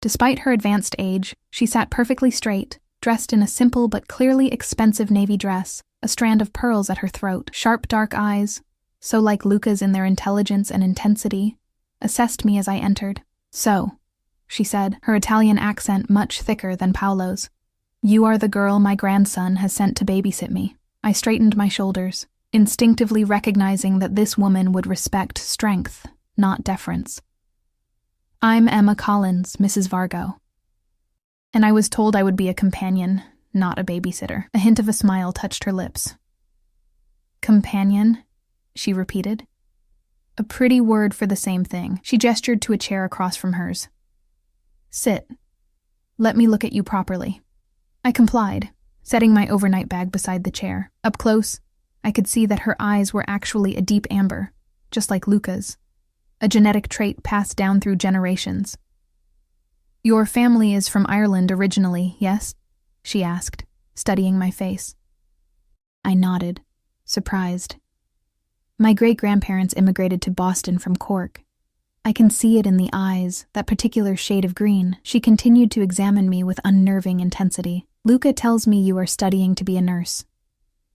Despite her advanced age, she sat perfectly straight, dressed in a simple but clearly expensive navy dress, a strand of pearls at her throat. Sharp dark eyes, so like Luca's in their intelligence and intensity, assessed me as I entered. "So," she said, her Italian accent much thicker than Paolo's, "you are the girl my grandson has sent to babysit me." I straightened my shoulders, instinctively recognizing that this woman would respect strength, not deference. "I'm Emma Collins, Mrs. Vargo. And I was told I would be a companion, not a babysitter." A hint of a smile touched her lips. "Companion?" she repeated. "A pretty word for the same thing." She gestured to a chair across from hers. "Sit. Let me look at you properly." I complied, setting my overnight bag beside the chair. Up close, I could see that her eyes were actually a deep amber, just like Luca's, a genetic trait passed down through generations. "Your family is from Ireland originally, yes?" she asked, studying my face. I nodded, surprised. "My great-grandparents immigrated to Boston from Cork. I can see it in the eyes, that particular shade of green." She continued to examine me with unnerving intensity. "Luca tells me you are studying to be a nurse."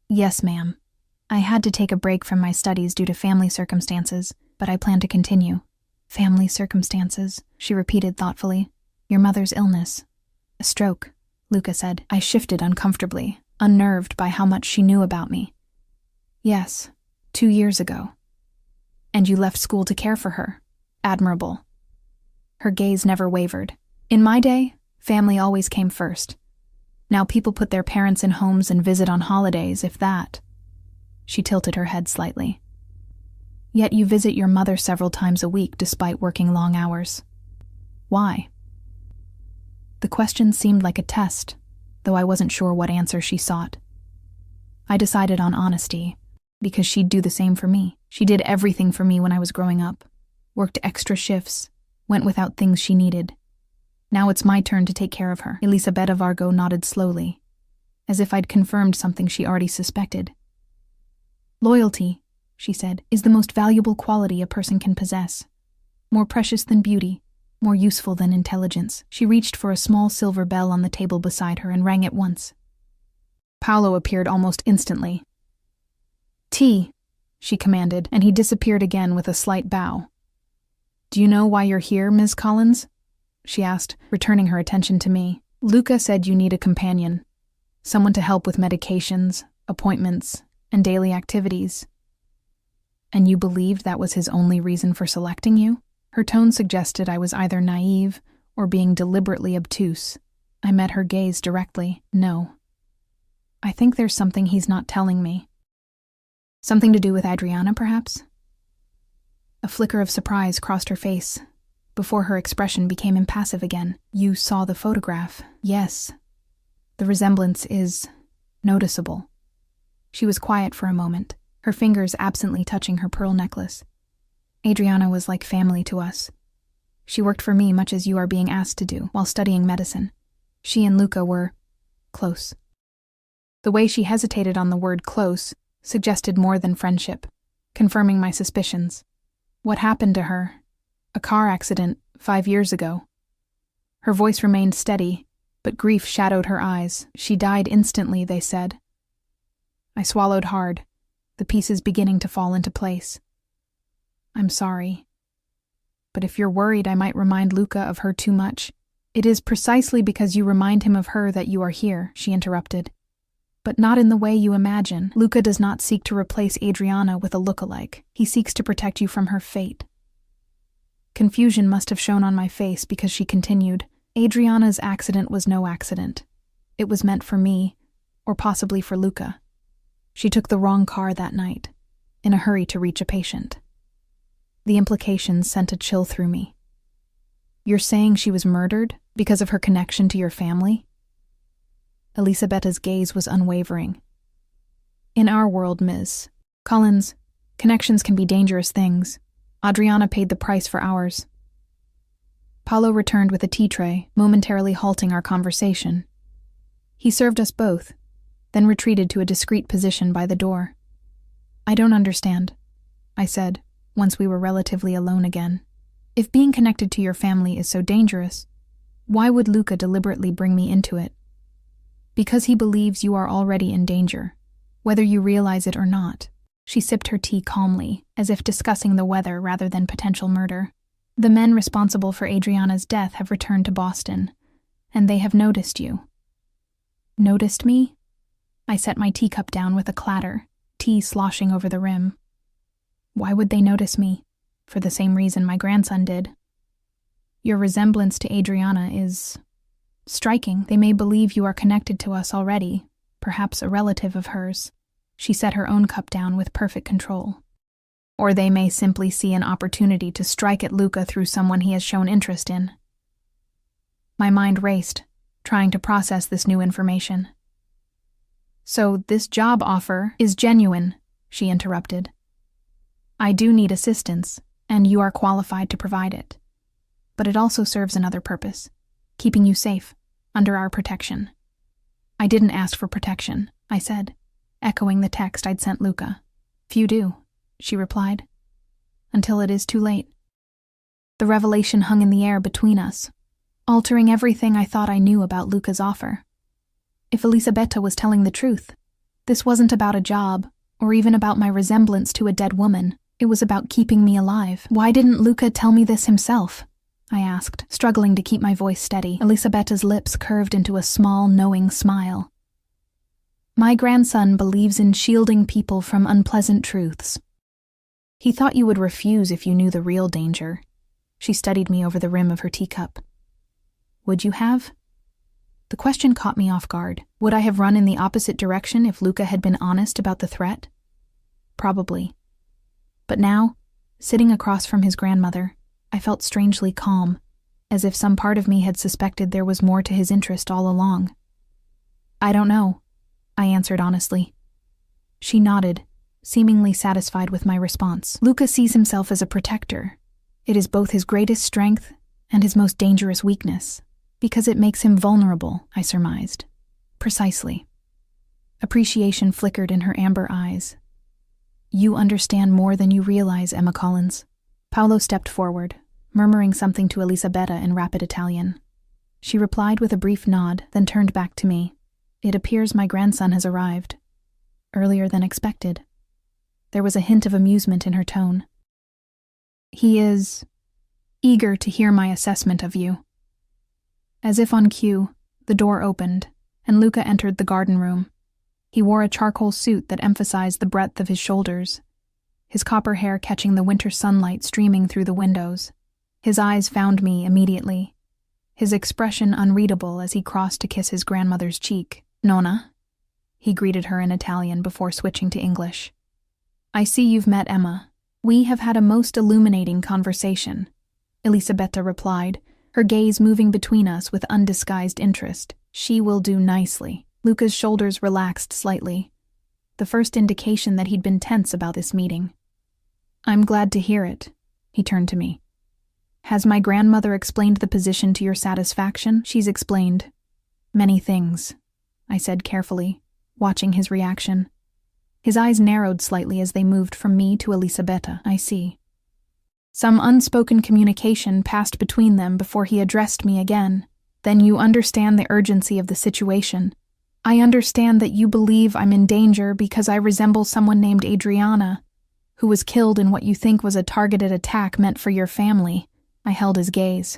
"Yes, ma'am. I had to take a break from my studies due to family circumstances, but I plan to continue." "Family circumstances," she repeated thoughtfully. "Your mother's illness." "A stroke," Luca said. I shifted uncomfortably, unnerved by how much she knew about me. "Yes, 2 years ago." "And you left school to care for her? Admirable." Her gaze never wavered. "In my day, family always came first. Now people put their parents in homes and visit on holidays, if that." She tilted her head slightly. "Yet you visit your mother several times a week despite working long hours. Why?" The question seemed like a test, though I wasn't sure what answer she sought. I decided on honesty, because she'd do the same for me. She did everything for me when I was growing up. Worked extra shifts, went without things she needed. Now it's my turn to take care of her. Elisabetta Vargo nodded slowly, as if I'd confirmed something she already suspected. "Loyalty," she said, "is the most valuable quality a person can possess. More precious than beauty, more useful than intelligence." She reached for a small silver bell on the table beside her and rang it once. Paolo appeared almost instantly. "Tea," she commanded, and he disappeared again with a slight bow. "Do you know why you're here, Ms. Collins?" she asked, returning her attention to me. "Luca said you need a companion, someone to help with medications, appointments, and daily activities. And you believed that was his only reason for selecting you?" Her tone suggested I was either naive or being deliberately obtuse. I met her gaze directly. "No. I think there's something he's not telling me." "Something to do with Adriana, perhaps?" A flicker of surprise crossed her face, before her expression became impassive again. "You saw the photograph?" "Yes. The resemblance is noticeable." She was quiet for a moment, her fingers absently touching her pearl necklace. "Adriana was like family to us. She worked for me much as you are being asked to do while studying medicine. She and Luca were close." The way she hesitated on the word close suggested more than friendship, confirming my suspicions. "What happened to her?" "A car accident 5 years ago." Her voice remained steady, but grief shadowed her eyes. "She died instantly, they said." I swallowed hard, the pieces beginning to fall into place. "I'm sorry. But if you're worried I might remind Luca of her too much—" "It is precisely because you remind him of her that you are here," she interrupted. "But not in the way you imagine. Luca does not seek to replace Adriana with a look-alike. He seeks to protect you from her fate." Confusion must have shown on my face because she continued, "Adriana's accident was no accident. It was meant for me, or possibly for Luca. She took the wrong car that night, in a hurry to reach a patient. The implications sent a chill through me. You're saying she was murdered because of her connection to your family? Elisabetta's gaze was unwavering. In our world, Ms. Collins, connections can be dangerous things. Adriana paid the price for ours. Paolo returned with a tea tray, momentarily halting our conversation. He served us both, then retreated to a discreet position by the door. I don't understand, I said, once we were relatively alone again. If being connected to your family is so dangerous, why would Luca deliberately bring me into it? Because he believes you are already in danger, whether you realize it or not. She sipped her tea calmly, as if discussing the weather rather than potential murder. The men responsible for Adriana's death have returned to Boston, and they have noticed you. Noticed me? I set my teacup down with a clatter, tea sloshing over the rim. Why would they notice me? For the same reason my grandson did. Your resemblance to Adriana is striking. They may believe you are connected to us already, perhaps a relative of hers. She set her own cup down with perfect control. Or they may simply see an opportunity to strike at Luca through someone he has shown interest in. My mind raced, trying to process this new information. So this job offer is genuine, she interrupted. I do need assistance, and you are qualified to provide it. But it also serves another purpose, keeping you safe, under our protection. I didn't ask for protection, I said, echoing the text I'd sent Luca. Few do, she replied. Until it is too late. The revelation hung in the air between us, altering everything I thought I knew about Luca's offer. If Elisabetta was telling the truth, this wasn't about a job, or even about my resemblance to a dead woman. It was about keeping me alive. Why didn't Luca tell me this himself? I asked, struggling to keep my voice steady. Elisabetta's lips curved into a small, knowing smile. My grandson believes in shielding people from unpleasant truths. He thought you would refuse if you knew the real danger. She studied me over the rim of her teacup. Would you have? The question caught me off guard. Would I have run in the opposite direction if Luca had been honest about the threat? Probably. But now, sitting across from his grandmother, I felt strangely calm, as if some part of me had suspected there was more to his interest all along. I don't know, I answered honestly. She nodded, seemingly satisfied with my response. Luca sees himself as a protector. It is both his greatest strength and his most dangerous weakness, because it makes him vulnerable, I surmised. Precisely. Appreciation flickered in her amber eyes. You understand more than you realize, Emma Collins. Paolo stepped forward, murmuring something to Elisabetta in rapid Italian. She replied with a brief nod, then turned back to me. It appears my grandson has arrived. Earlier than expected. There was a hint of amusement in her tone. He is eager to hear my assessment of you. As if on cue, the door opened, and Luca entered the garden room. He wore a charcoal suit that emphasized the breadth of his shoulders, his copper hair catching the winter sunlight streaming through the windows. His eyes found me immediately, his expression unreadable as he crossed to kiss his grandmother's cheek. Nonna, he greeted her in Italian before switching to English. I see you've met Emma. We have had a most illuminating conversation, Elisabetta replied, her gaze moving between us with undisguised interest. She will do nicely. Luca's shoulders relaxed slightly, the first indication that he'd been tense about this meeting. I'm glad to hear it, he turned to me. Has my grandmother explained the position to your satisfaction? She's explained many things, I said carefully, watching his reaction. His eyes narrowed slightly as they moved from me to Elisabetta. I see. Some unspoken communication passed between them before he addressed me again. Then you understand the urgency of the situation. I understand that you believe I'm in danger because I resemble someone named Adriana, who was killed in what you think was a targeted attack meant for your family. I held his gaze,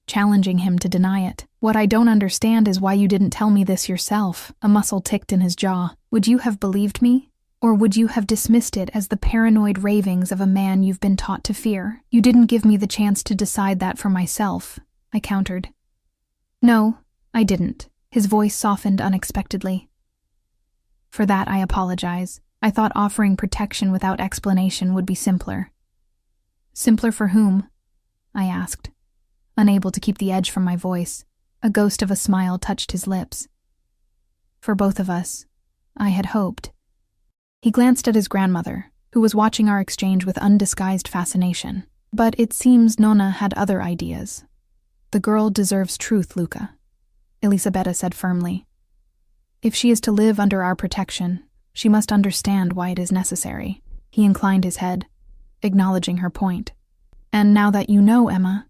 challenging him to deny it. What I don't understand is why you didn't tell me this yourself. A muscle ticked in his jaw. Would you have believed me? Or would you have dismissed it as the paranoid ravings of a man you've been taught to fear? You didn't give me the chance to decide that for myself, I countered. No, I didn't. His voice softened unexpectedly. For that, I apologize. I thought offering protection without explanation would be simpler. Simpler for whom? I asked, unable to keep the edge from my voice. A ghost of a smile touched his lips. For both of us, I had hoped. He glanced at his grandmother, who was watching our exchange with undisguised fascination. But it seems Nonna had other ideas. The girl deserves truth, Luca, Elisabetta said firmly. If she is to live under our protection, she must understand why it is necessary. He inclined his head, acknowledging her point. And now that you know, Emma,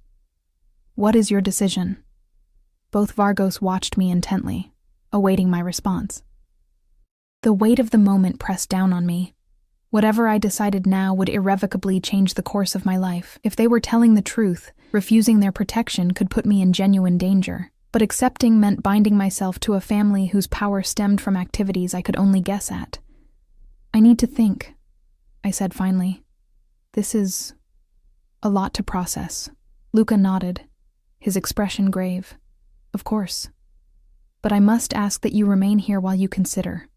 what is your decision? Both Vargos watched me intently, awaiting my response. The weight of the moment pressed down on me. Whatever I decided now would irrevocably change the course of my life. If they were telling the truth, refusing their protection could put me in genuine danger. But accepting meant binding myself to a family whose power stemmed from activities I could only guess at. I need to think, I said finally. This is a lot to process. Luca nodded, his expression grave. Of course. But I must ask that you remain here while you consider,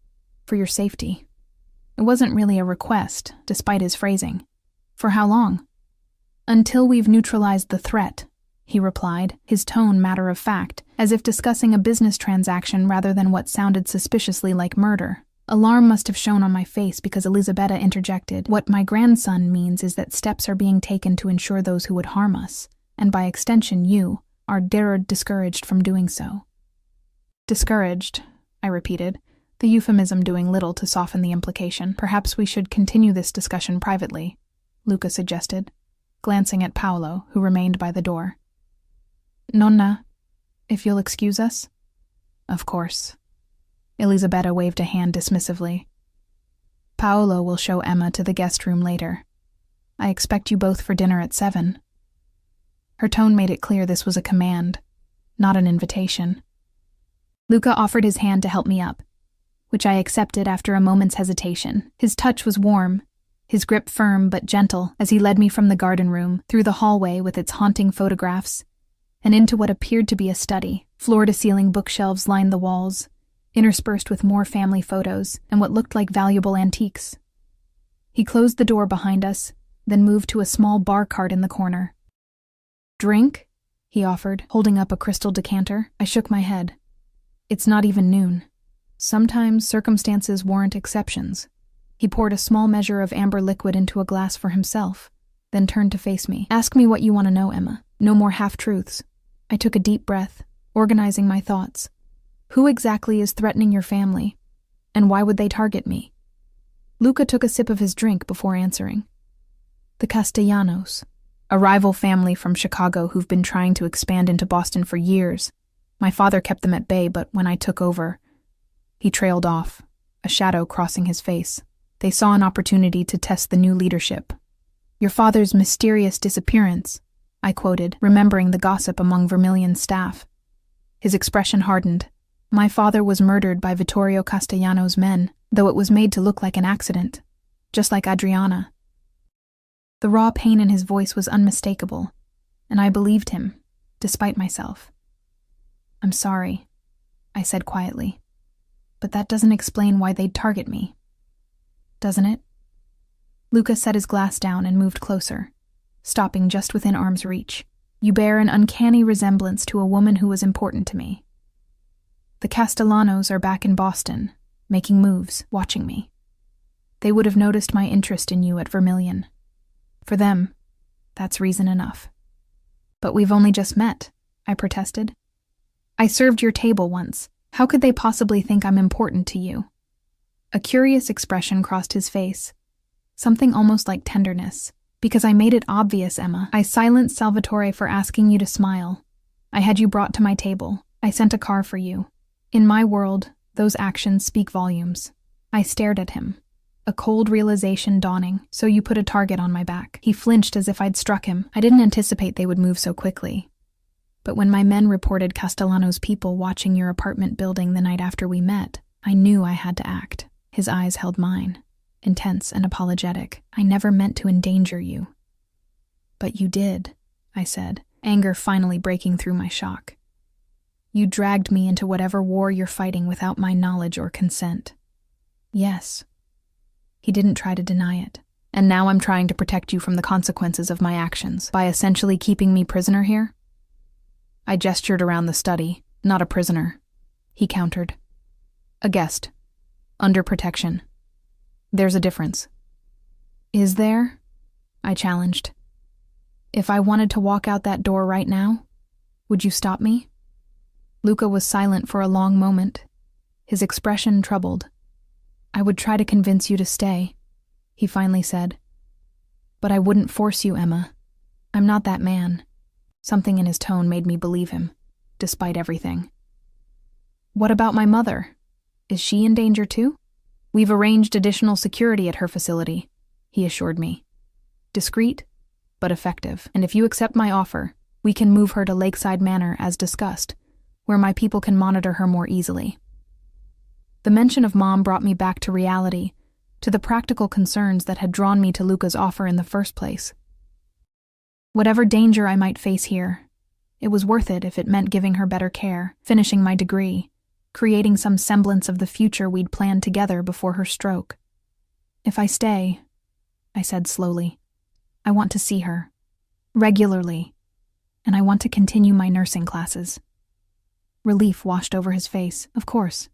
for your safety. It wasn't really a request, despite his phrasing. For how long? Until we've neutralized the threat, he replied, his tone matter of fact, as if discussing a business transaction rather than what sounded suspiciously like murder. Alarm must have shown on my face because Elisabetta interjected. What my grandson means is that steps are being taken to ensure those who would harm us, and by extension you, are discouraged from doing so. Discouraged, I repeated, the euphemism doing little to soften the implication. Perhaps we should continue this discussion privately, Luca suggested, glancing at Paolo, who remained by the door. Nonna, if you'll excuse us? Of course. Elisabetta waved a hand dismissively. Paolo will show Emma to the guest room later. I expect you both for dinner at 7. Her tone made it clear this was a command, not an invitation. Luca offered his hand to help me up, which I accepted after a moment's hesitation. His touch was warm, his grip firm but gentle as he led me from the garden room, through the hallway with its haunting photographs, and into what appeared to be a study. Floor-to-ceiling bookshelves lined the walls, interspersed with more family photos and what looked like valuable antiques. He closed the door behind us, then moved to a small bar cart in the corner. Drink? He offered, holding up a crystal decanter. I shook my head. It's not even noon. Sometimes circumstances warrant exceptions. He poured a small measure of amber liquid into a glass for himself, then turned to face me. Ask me what you want to know, Emma. No more half-truths. I took a deep breath, organizing my thoughts. Who exactly is threatening your family? And why would they target me? Luca took a sip of his drink before answering. The Castellanos, a rival family from Chicago who've been trying to expand into Boston for years. My father kept them at bay, but when I took over, he trailed off, a shadow crossing his face. They saw an opportunity to test the new leadership. Your father's mysterious disappearance, I quoted, remembering the gossip among Vermilion's staff. His expression hardened. My father was murdered by Vittorio Castellano's men, though it was made to look like an accident, just like Adriana. The raw pain in his voice was unmistakable, and I believed him, despite myself. I'm sorry, I said quietly. But that doesn't explain why they'd target me. Doesn't it? Luca set his glass down and moved closer, stopping just within arm's reach. You bear an uncanny resemblance to a woman who was important to me. The Castellanos are back in Boston, making moves, watching me. They would have noticed my interest in you at Vermilion. For them, that's reason enough. But we've only just met, I protested. I served your table once. How could they possibly think I'm important to you? A curious expression crossed his face, something almost like tenderness. Because I made it obvious, Emma. I silenced Salvatore for asking you to smile. I had you brought to my table. I sent a car for you. In my world, those actions speak volumes. I stared at him, a cold realization dawning. So you put a target on my back. He flinched as if I'd struck him. I didn't anticipate they would move so quickly. But when my men reported Castellano's people watching your apartment building the night after we met, I knew I had to act. His eyes held mine, intense and apologetic. I never meant to endanger you. But you did, I said, anger finally breaking through my shock. You dragged me into whatever war you're fighting without my knowledge or consent. Yes. He didn't try to deny it. And now I'm trying to protect you from the consequences of my actions by essentially keeping me prisoner here? I gestured around the study. Not a prisoner, he countered. A guest. Under protection. There's a difference. Is there? I challenged. If I wanted to walk out that door right now, would you stop me? Luca was silent for a long moment, his expression troubled. I would try to convince you to stay, he finally said. But I wouldn't force you, Emma. I'm not that man. Something in his tone made me believe him, despite everything. What about my mother? Is she in danger too? We've arranged additional security at her facility, he assured me. Discreet, but effective. And if you accept my offer, we can move her to Lakeside Manor as discussed, where my people can monitor her more easily. The mention of Mom brought me back to reality, to the practical concerns that had drawn me to Luca's offer in the first place. Whatever danger I might face here, it was worth it if it meant giving her better care, finishing my degree, creating some semblance of the future we'd planned together before her stroke. If I stay, I said slowly, I want to see her, regularly, and I want to continue my nursing classes. Relief washed over his face. Of course.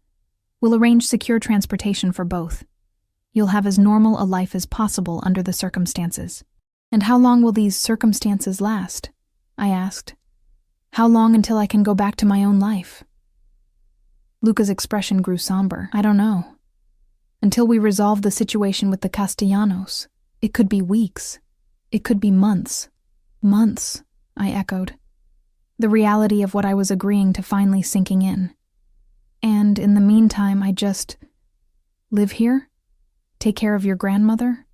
We'll arrange secure transportation for both. You'll have as normal a life as possible under the circumstances. And how long will these circumstances last? I asked. How long until I can go back to my own life? Luca's expression grew somber. I don't know. Until we resolve the situation with the Castellanos. It could be weeks. It could be months. Months, I echoed. The reality of what I was agreeing to finally sinking in. And in the meantime, I just live here? Take care of your grandmother?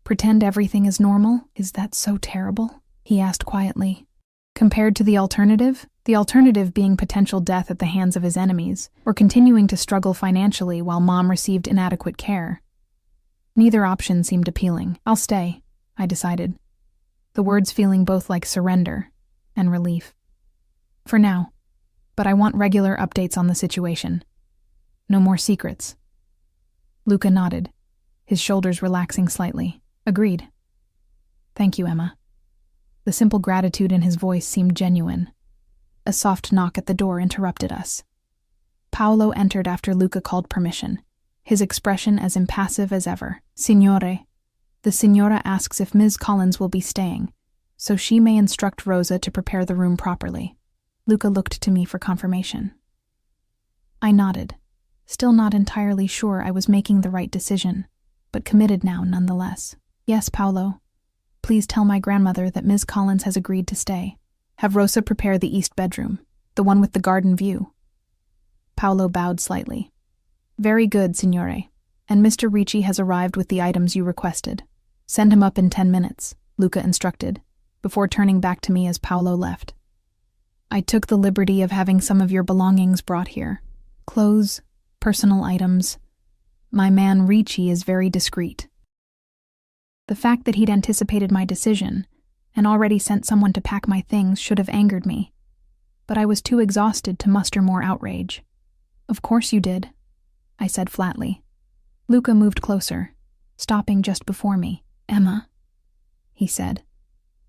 Pretend everything is normal? Is that so terrible? He asked quietly. Compared to the alternative being potential death at the hands of his enemies, or continuing to struggle financially while Mom received inadequate care. Neither option seemed appealing. I'll stay, I decided, the words feeling both like surrender and relief. For now, but I want regular updates on the situation. No more secrets. Luca nodded, his shoulders relaxing slightly. Agreed. Thank you, Emma. The simple gratitude in his voice seemed genuine. A soft knock at the door interrupted us. Paolo entered after Luca called permission, his expression as impassive as ever. Signore, the signora asks if Ms. Collins will be staying, so she may instruct Rosa to prepare the room properly. Luca looked to me for confirmation. I nodded, still not entirely sure I was making the right decision, but committed now nonetheless. Yes, Paolo. Please tell my grandmother that Ms. Collins has agreed to stay. Have Rosa prepare the east bedroom, the one with the garden view. Paolo bowed slightly. Very good, signore. And Mr. Ricci has arrived with the items you requested. Send him up in 10 minutes, Luca instructed, before turning back to me as Paolo left. I took the liberty of having some of your belongings brought here. Clothes, personal items. My man Ricci is very discreet. The fact that he'd anticipated my decision and already sent someone to pack my things should have angered me, but I was too exhausted to muster more outrage. Of course you did, I said flatly. Luca moved closer, stopping just before me. Emma, he said,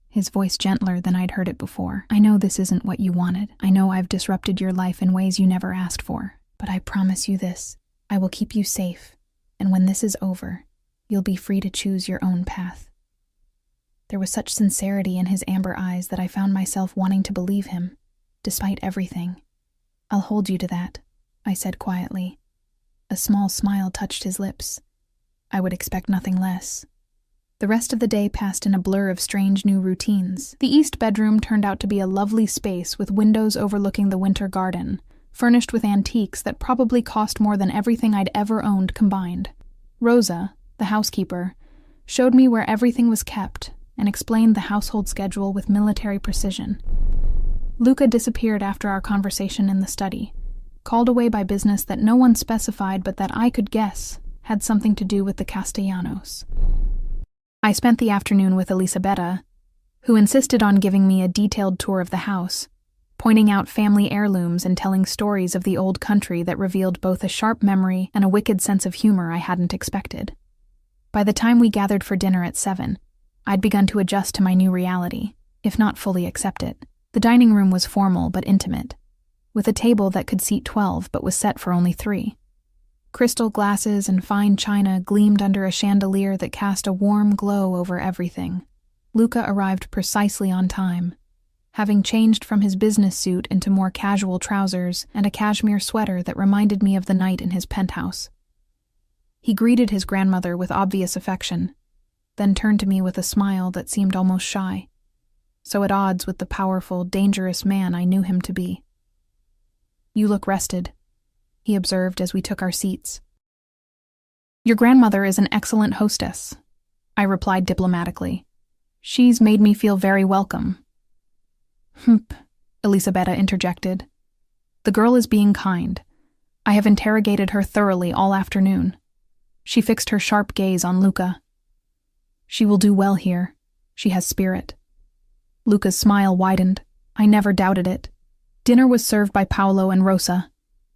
his voice gentler than I'd heard it before. I know this isn't what you wanted. I know I've disrupted your life in ways you never asked for, but I promise you this. I will keep you safe, and when this is over, you'll be free to choose your own path. There was such sincerity in his amber eyes that I found myself wanting to believe him, despite everything. I'll hold you to that, I said quietly. A small smile touched his lips. I would expect nothing less. The rest of the day passed in a blur of strange new routines. The east bedroom turned out to be a lovely space with windows overlooking the winter garden, furnished with antiques that probably cost more than everything I'd ever owned combined. Rosa, the housekeeper, showed me where everything was kept and explained the household schedule with military precision. Luca disappeared after our conversation in the study, called away by business that no one specified but that I could guess had something to do with the Castellanos. I spent the afternoon with Elisabetta, who insisted on giving me a detailed tour of the house, pointing out family heirlooms and telling stories of the old country that revealed both a sharp memory and a wicked sense of humor I hadn't expected. By the time we gathered for dinner at 7, I'd begun to adjust to my new reality, if not fully accept it. The dining room was formal but intimate, with a table that could seat 12 but was set for only 3. Crystal glasses and fine china gleamed under a chandelier that cast a warm glow over everything. Luca arrived precisely on time, having changed from his business suit into more casual trousers and a cashmere sweater that reminded me of the night in his penthouse. He greeted his grandmother with obvious affection, then turned to me with a smile that seemed almost shy, so at odds with the powerful, dangerous man I knew him to be. "You look rested," he observed as we took our seats. "Your grandmother is an excellent hostess," I replied diplomatically. "She's made me feel very welcome." "Humph," Elisabetta interjected. "The girl is being kind. I have interrogated her thoroughly all afternoon." She fixed her sharp gaze on Luca. "She will do well here. She has spirit." Luca's smile widened. I never doubted it. Dinner was served by Paolo and Rosa,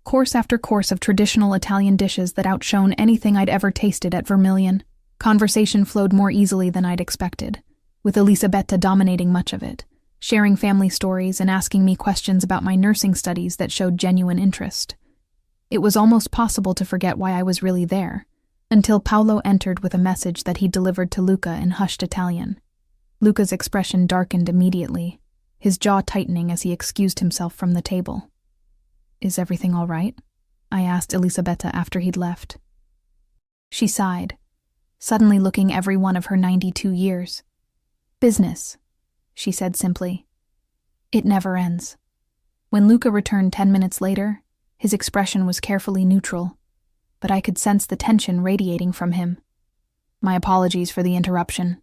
course after course of traditional Italian dishes that outshone anything I'd ever tasted at Vermilion. Conversation flowed more easily than I'd expected, with Elisabetta dominating much of it, sharing family stories and asking me questions about my nursing studies that showed genuine interest. It was almost possible to forget why I was really there, until Paolo entered with a message that he delivered to Luca in hushed Italian. Luca's expression darkened immediately, his jaw tightening as he excused himself from the table. "Is everything all right?" I asked Elisabetta after he'd left. She sighed, suddenly looking every one of her 92 years. "Business," she said simply. "It never ends." When Luca returned 10 minutes later, his expression was carefully neutral, but I could sense the tension radiating from him. "My apologies for the interruption,"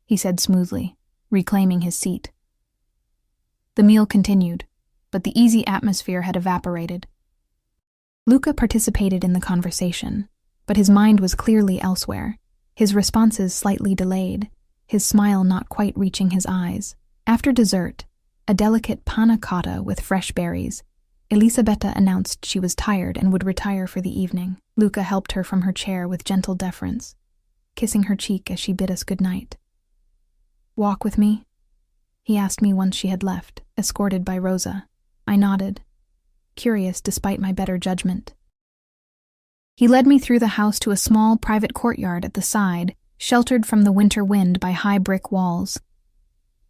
he said smoothly, reclaiming his seat. The meal continued, but the easy atmosphere had evaporated. Luca participated in the conversation, but his mind was clearly elsewhere, his responses slightly delayed, his smile not quite reaching his eyes. After dessert, a delicate panna cotta with fresh berries, Elisabetta announced she was tired and would retire for the evening. Luca helped her from her chair with gentle deference, kissing her cheek as she bid us good night. "Walk with me?" he asked me once she had left, escorted by Rosa. I nodded, curious despite my better judgment. He led me through the house to a small private courtyard at the side, sheltered from the winter wind by high brick walls.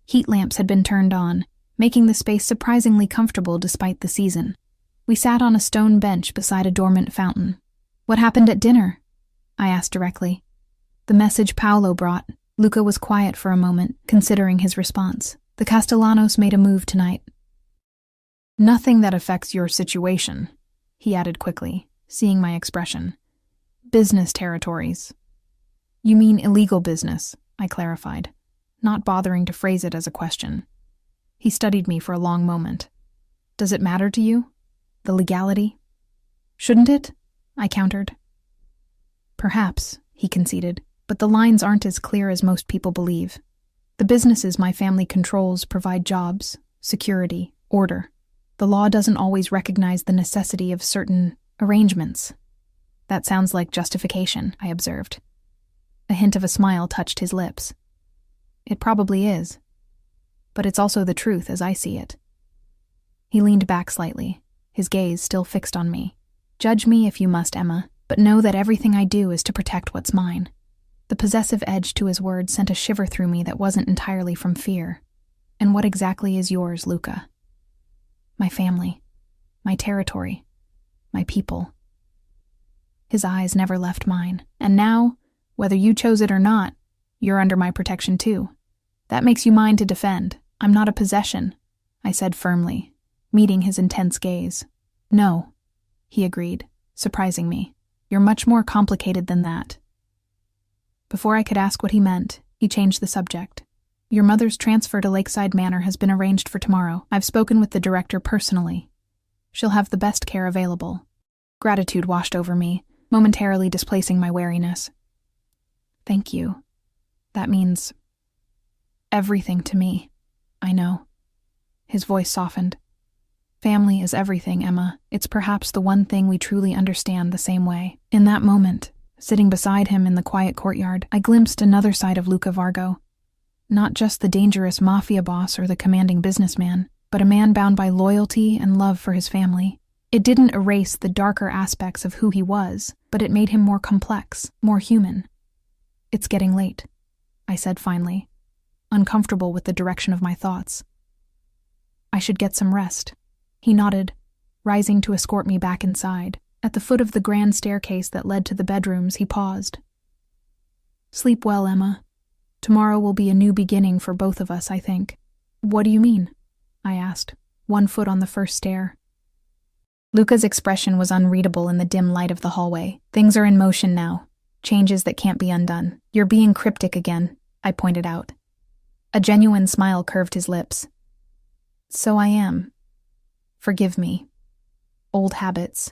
Heat lamps had been turned on, making the space surprisingly comfortable despite the season. We sat on a stone bench beside a dormant fountain. "What happened at dinner?" I asked directly. "The message Paolo brought." Luca was quiet for a moment, considering his response. "The Castellanos made a move tonight." "Nothing that affects your situation," he added quickly, seeing my expression. "Business territories." "You mean illegal business," I clarified, not bothering to phrase it as a question. He studied me for a long moment. "Does it matter to you? The legality?" "Shouldn't it?" I countered. "Perhaps," he conceded, "but the lines aren't as clear as most people believe. The businesses my family controls provide jobs, security, order. The law doesn't always recognize the necessity of certain arrangements." "That sounds like justification," I observed. A hint of a smile touched his lips. "It probably is. But it's also the truth as I see it." He leaned back slightly, his gaze still fixed on me. "Judge me if you must, Emma, but know that everything I do is to protect what's mine." The possessive edge to his words sent a shiver through me that wasn't entirely from fear. "And what exactly is yours, Luca?" "My family, my territory, my people." His eyes never left mine, and now, whether you chose it or not, you're under my protection too. That makes you mine to defend. I'm not a possession," I said firmly, meeting his intense gaze. "No," he agreed, surprising me. "You're much more complicated than that." Before I could ask what he meant, he changed the subject. "Your mother's transfer to Lakeside Manor has been arranged for tomorrow. I've spoken with the director personally. She'll have the best care available." Gratitude washed over me, momentarily displacing my wariness. "Thank you. That means everything to me. I know." His voice softened. Family is everything, Emma. It's perhaps the one thing we truly understand the same way. In that moment, sitting beside him in the quiet courtyard, I glimpsed another side of Luca Vargo. Not just the dangerous mafia boss or the commanding businessman, but a man bound by loyalty and love for his family. It didn't erase the darker aspects of who he was, but it made him more complex, more human. "It's getting late," I said finally, uncomfortable with the direction of my thoughts. "I should get some rest." He nodded, rising to escort me back inside. At the foot of the grand staircase that led to the bedrooms, he paused. "Sleep well, Emma. Tomorrow will be a new beginning for both of us, I think." "What do you mean?" I asked, one foot on the first stair. Luca's expression was unreadable in the dim light of the hallway. "Things are in motion now. Changes that can't be undone." "You're being cryptic again," I pointed out. A genuine smile curved his lips. "So I am. Forgive me. Old habits."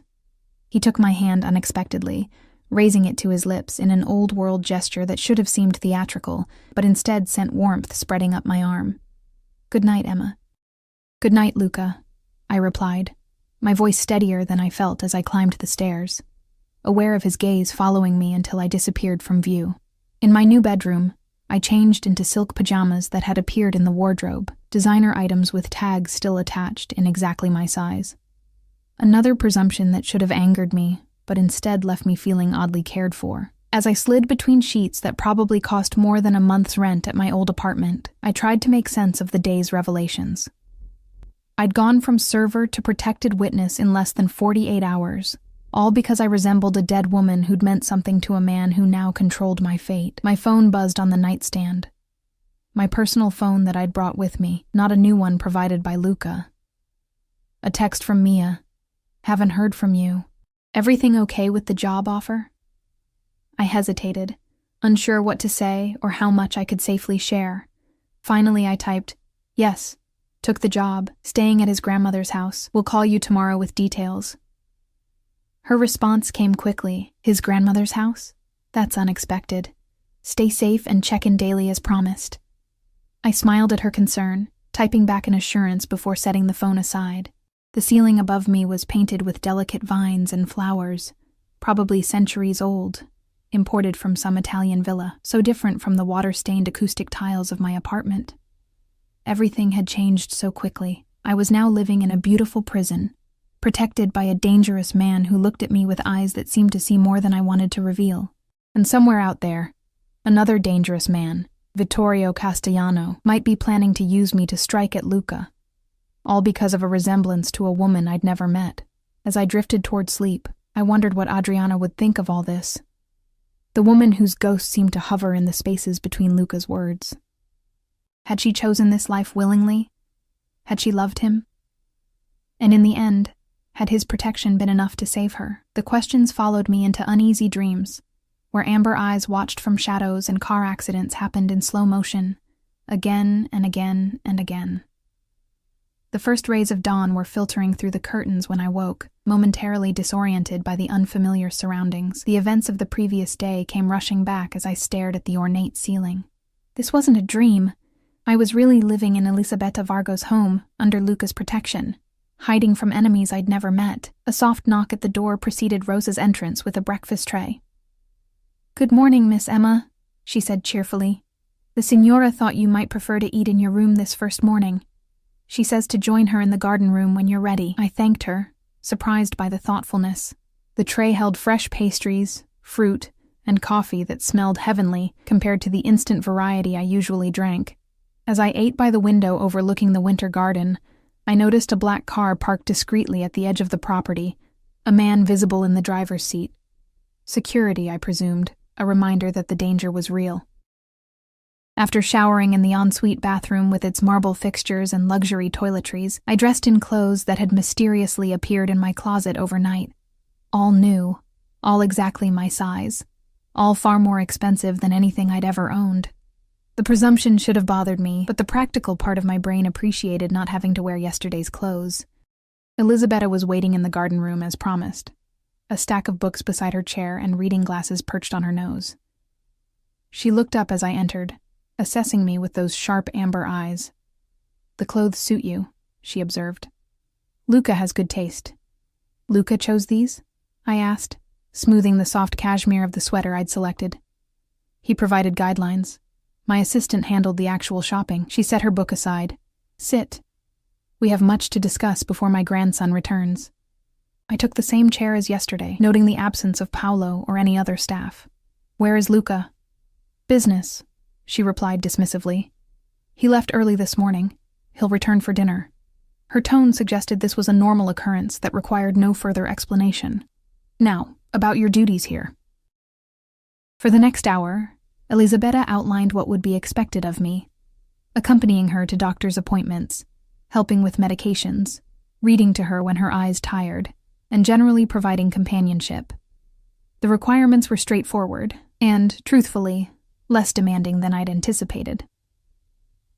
He took my hand unexpectedly, raising it to his lips in an old-world gesture that should have seemed theatrical, but instead sent warmth spreading up my arm. "Good night, Emma." "Good night, Luca," I replied, my voice steadier than I felt as I climbed the stairs, aware of his gaze following me until I disappeared from view. In my new bedroom, I changed into silk pajamas that had appeared in the wardrobe, designer items with tags still attached in exactly my size. Another presumption that should have angered me, but instead left me feeling oddly cared for. As I slid between sheets that probably cost more than a month's rent at my old apartment, I tried to make sense of the day's revelations. I'd gone from server to protected witness in less than 48 hours, all because I resembled a dead woman who'd meant something to a man who now controlled my fate. My phone buzzed on the nightstand. My personal phone that I'd brought with me, not a new one provided by Luca. A text from Mia. "Haven't heard from you. Everything okay with the job offer?" I hesitated, unsure what to say or how much I could safely share. Finally, I typed, "Yes, took the job, staying at his grandmother's house. Will call you tomorrow with details." Her response came quickly. "His grandmother's house? That's unexpected. Stay safe and check in daily as promised." I smiled at her concern, typing back an assurance before setting the phone aside. The ceiling above me was painted with delicate vines and flowers, probably centuries old, imported from some Italian villa, so different from the water-stained acoustic tiles of my apartment. Everything had changed so quickly. I was now living in a beautiful prison, protected by a dangerous man who looked at me with eyes that seemed to see more than I wanted to reveal. And somewhere out there, another dangerous man, Vittorio Castellano, might be planning to use me to strike at Luca, all because of a resemblance to a woman I'd never met. As I drifted toward sleep, I wondered what Adriana would think of all this. The woman whose ghost seemed to hover in the spaces between Luca's words. Had she chosen this life willingly? Had she loved him? And in the end, had his protection been enough to save her? The questions followed me into uneasy dreams, where amber eyes watched from shadows and car accidents happened in slow motion, again and again and again. The first rays of dawn were filtering through the curtains when I woke, momentarily disoriented by the unfamiliar surroundings. The events of the previous day came rushing back as I stared at the ornate ceiling. This wasn't a dream. I was really living in Elisabetta Vargo's home, under Luca's protection, hiding from enemies I'd never met. A soft knock at the door preceded Rosa's entrance with a breakfast tray. "Good morning, Miss Emma," she said cheerfully. "The Signora thought you might prefer to eat in your room this first morning. She says to join her in the garden room when you're ready." I thanked her, surprised by the thoughtfulness. The tray held fresh pastries, fruit, and coffee that smelled heavenly compared to the instant variety I usually drank. As I ate by the window overlooking the winter garden, I noticed a black car parked discreetly at the edge of the property, a man visible in the driver's seat. Security, I presumed, a reminder that the danger was real. After showering in the ensuite bathroom with its marble fixtures and luxury toiletries, I dressed in clothes that had mysteriously appeared in my closet overnight. All new, all exactly my size, all far more expensive than anything I'd ever owned. The presumption should have bothered me, but the practical part of my brain appreciated not having to wear yesterday's clothes. Elisabetta was waiting in the garden room as promised, a stack of books beside her chair and reading glasses perched on her nose. She looked up as I entered, assessing me with those sharp amber eyes. "The clothes suit you," she observed. Luca has good taste. Luca chose these? I asked, smoothing the soft cashmere of the sweater I'd selected. He provided guidelines. My assistant handled the actual shopping. She set her book aside. Sit. We have much to discuss before my grandson returns. I took the same chair as yesterday, noting the absence of Paolo or any other staff. Where is Luca? Business, she replied dismissively. He left early this morning. He'll return for dinner. Her tone suggested this was a normal occurrence that required no further explanation. Now, about your duties here. For the next hour, Elisabetta outlined what would be expected of me, accompanying her to doctor's appointments, helping with medications, reading to her when her eyes tired, and generally providing companionship. The requirements were straightforward and, truthfully, less demanding than I'd anticipated.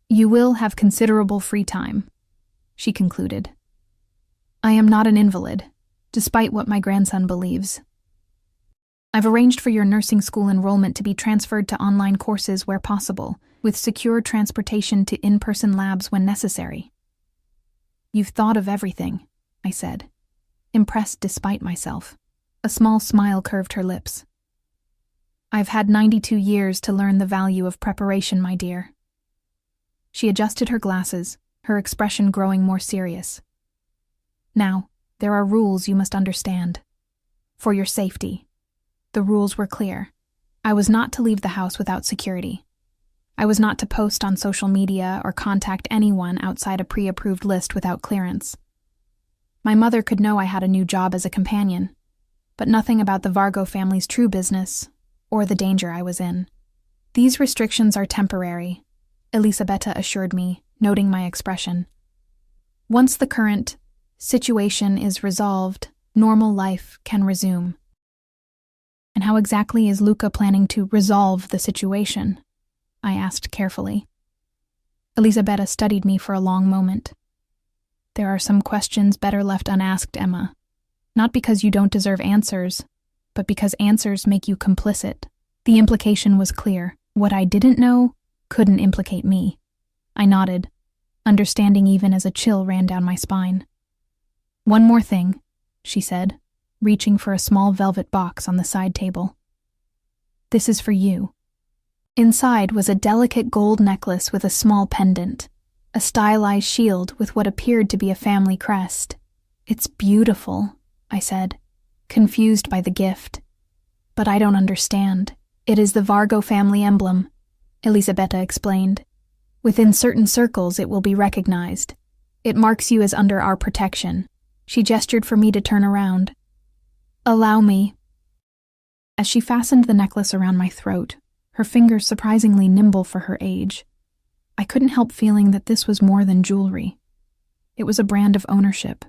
You will have considerable free time, she concluded. I am not an invalid, despite what my grandson believes. I've arranged for your nursing school enrollment to be transferred to online courses where possible, with secure transportation to in-person labs when necessary. You've thought of everything, I said, impressed despite myself. A small smile curved her lips. I've had 92 years to learn the value of preparation, my dear. She adjusted her glasses, her expression growing more serious. Now, there are rules you must understand. For your safety. The rules were clear. I was not to leave the house without security. I was not to post on social media or contact anyone outside a pre-approved list without clearance. My mother could know I had a new job as a companion, but nothing about the Vargo family's true business or the danger I was in. These restrictions are temporary, Elisabetta assured me, noting my expression. Once the current situation is resolved, normal life can resume. And how exactly is Luca planning to resolve the situation? I asked carefully. Elisabetta studied me for a long moment. There are some questions better left unasked, Emma. Not because you don't deserve answers, but because answers make you complicit. The implication was clear. What I didn't know couldn't implicate me. I nodded, understanding even as a chill ran down my spine. One more thing, she said, reaching for a small velvet box on the side table. This is for you. Inside was a delicate gold necklace with a small pendant, a stylized shield with what appeared to be a family crest. It's beautiful, I said, confused by the gift. But I don't understand. It is the Vargo family emblem, Elisabetta explained. Within certain circles it will be recognized. It marks you as under our protection. She gestured for me to turn around. Allow me. As she fastened the necklace around my throat, her fingers surprisingly nimble for her age, I couldn't help feeling that this was more than jewelry. It was a brand of ownership,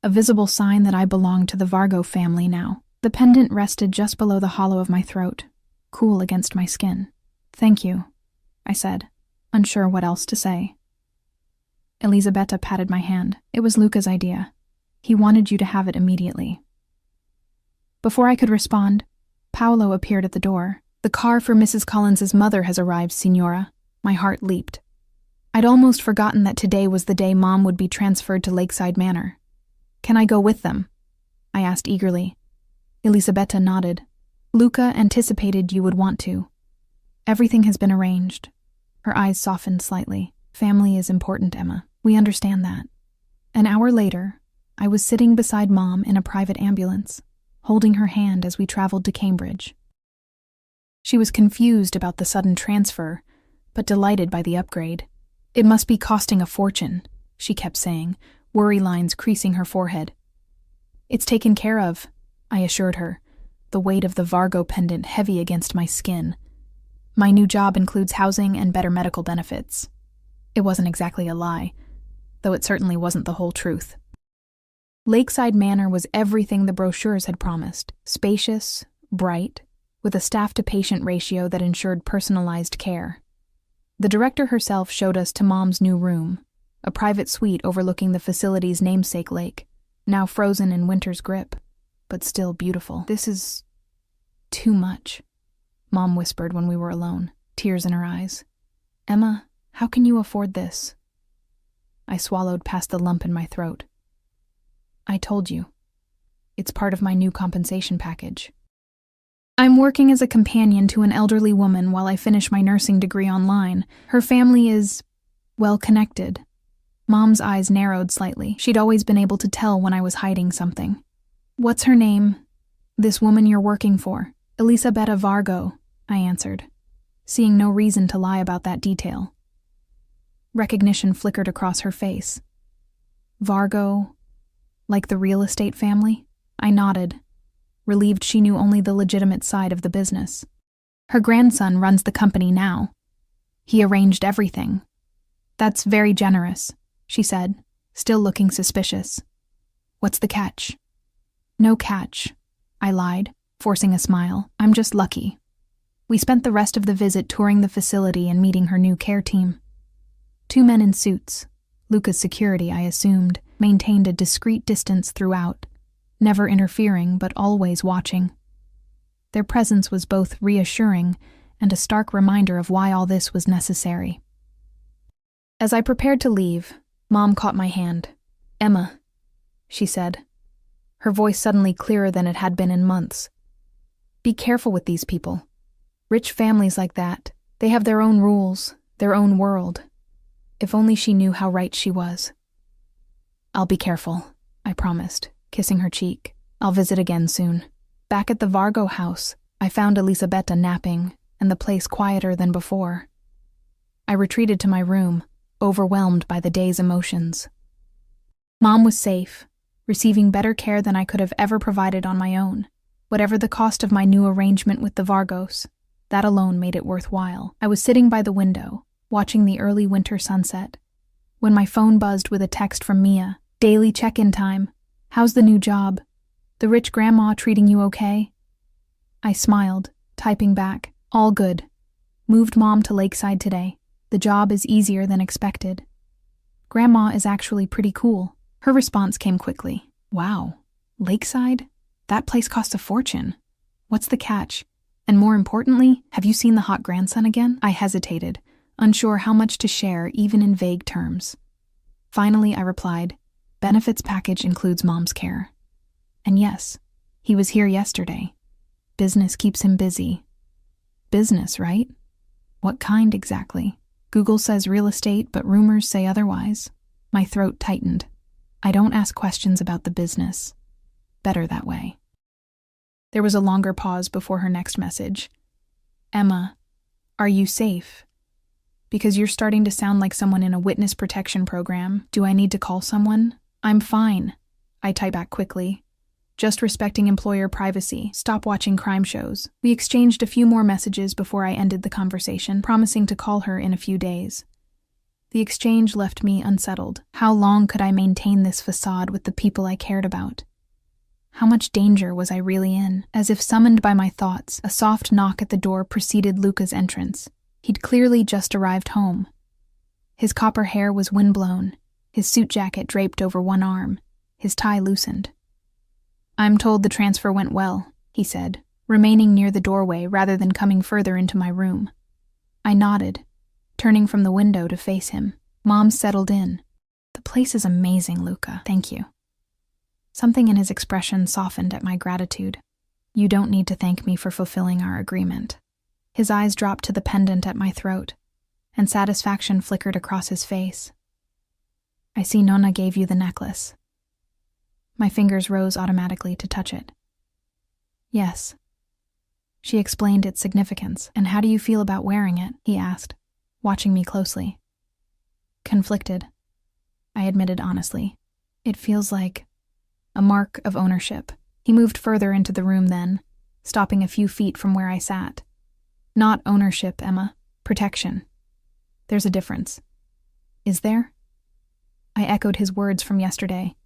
a visible sign that I belonged to the Vargo family now. The pendant rested just below the hollow of my throat, cool against my skin. Thank you, I said, unsure what else to say. Elisabetta patted my hand. It was Luca's idea. He wanted you to have it immediately. Before I could respond, Paolo appeared at the door. The car for Mrs. Collins's mother has arrived, Signora. My heart leaped. I'd almost forgotten that today was the day Mom would be transferred to Lakeside Manor. Can I go with them? I asked eagerly. Elisabetta nodded. Luca anticipated you would want to. Everything has been arranged. Her eyes softened slightly. Family is important, Emma. We understand that. An hour later, I was sitting beside Mom in a private ambulance, holding her hand as we traveled to Cambridge. She was confused about the sudden transfer, but delighted by the upgrade. It must be costing a fortune, she kept saying, worry lines creasing her forehead. It's taken care of, I assured her, the weight of the Vargo pendant heavy against my skin. My new job includes housing and better medical benefits. It wasn't exactly a lie, though it certainly wasn't the whole truth. Lakeside Manor was everything the brochures had promised, spacious, bright, with a staff-to-patient ratio that ensured personalized care. The director herself showed us to Mom's new room, a private suite overlooking the facility's namesake lake, now frozen in winter's grip, but still beautiful. This is too much, Mom whispered when we were alone, tears in her eyes. Emma, how can you afford this? I swallowed past the lump in my throat. I told you. It's part of my new compensation package. I'm working as a companion to an elderly woman while I finish my nursing degree online. Her family is, well connected. Mom's eyes narrowed slightly. She'd always been able to tell when I was hiding something. What's her name? This woman you're working for. Elisabetta Vargo, I answered, seeing no reason to lie about that detail. Recognition flickered across her face. Vargo, like the real estate family? I nodded, relieved she knew only the legitimate side of the business. Her grandson runs the company now. He arranged everything. That's very generous, she said, still looking suspicious. What's the catch? No catch, I lied, forcing a smile. I'm just lucky. We spent the rest of the visit touring the facility and meeting her new care team. 2 men in suits, Luca's security, I assumed, maintained a discreet distance throughout, never interfering but always watching. Their presence was both reassuring and a stark reminder of why all this was necessary. As I prepared to leave, Mom caught my hand. Emma, she said, her voice suddenly clearer than it had been in months. Be careful with these people. Rich families like that, they have their own rules, their own world. If only she knew how right she was. I'll be careful, I promised, kissing her cheek. I'll visit again soon. Back at the Vargo house, I found Elisabetta napping, and the place quieter than before. I retreated to my room, overwhelmed by the day's emotions. Mom was safe, receiving better care than I could have ever provided on my own. Whatever the cost of my new arrangement with the Vargos, that alone made it worthwhile. I was sitting by the window, watching the early winter sunset, when my phone buzzed with a text from Mia. Daily check-in time. How's the new job? The rich grandma treating you okay? I smiled, typing back. All good. Moved Mom to Lakeside today. The job is easier than expected. Grandma is actually pretty cool. Her response came quickly. Wow, Lakeside? That place costs a fortune. What's the catch? And more importantly, have you seen the hot grandson again? I hesitated, unsure how much to share even in vague terms. Finally, I replied, benefits package includes Mom's care. And yes, he was here yesterday. Business keeps him busy. Business, right? What kind exactly? Google says real estate, but rumors say otherwise. My throat tightened. I don't ask questions about the business. Better that way. There was a longer pause before her next message. Emma, are you safe? Because you're starting to sound like someone in a witness protection program. Do I need to call someone? I'm fine. I type back quickly. Just respecting employer privacy. Stop watching crime shows. We exchanged a few more messages before I ended the conversation, promising to call her in a few days. The exchange left me unsettled. How long could I maintain this facade with the people I cared about? How much danger was I really in? As if summoned by my thoughts, a soft knock at the door preceded Luca's entrance. He'd clearly just arrived home. His copper hair was windblown, his suit jacket draped over one arm, his tie loosened. I'm told the transfer went well, he said, remaining near the doorway rather than coming further into my room. I nodded, turning from the window to face him. Mom settled in. The place is amazing, Luca. Thank you. Something in his expression softened at my gratitude. You don't need to thank me for fulfilling our agreement. His eyes dropped to the pendant at my throat, and satisfaction flickered across his face. I see Nonna gave you the necklace. My fingers rose automatically to touch it. Yes. She explained its significance. And how do you feel about wearing it? He asked, watching me closely. Conflicted, I admitted honestly. It feels like a mark of ownership. He moved further into the room then, stopping a few feet from where I sat. Not ownership, Emma. Protection. There's a difference. Is there? I echoed his words from yesterday.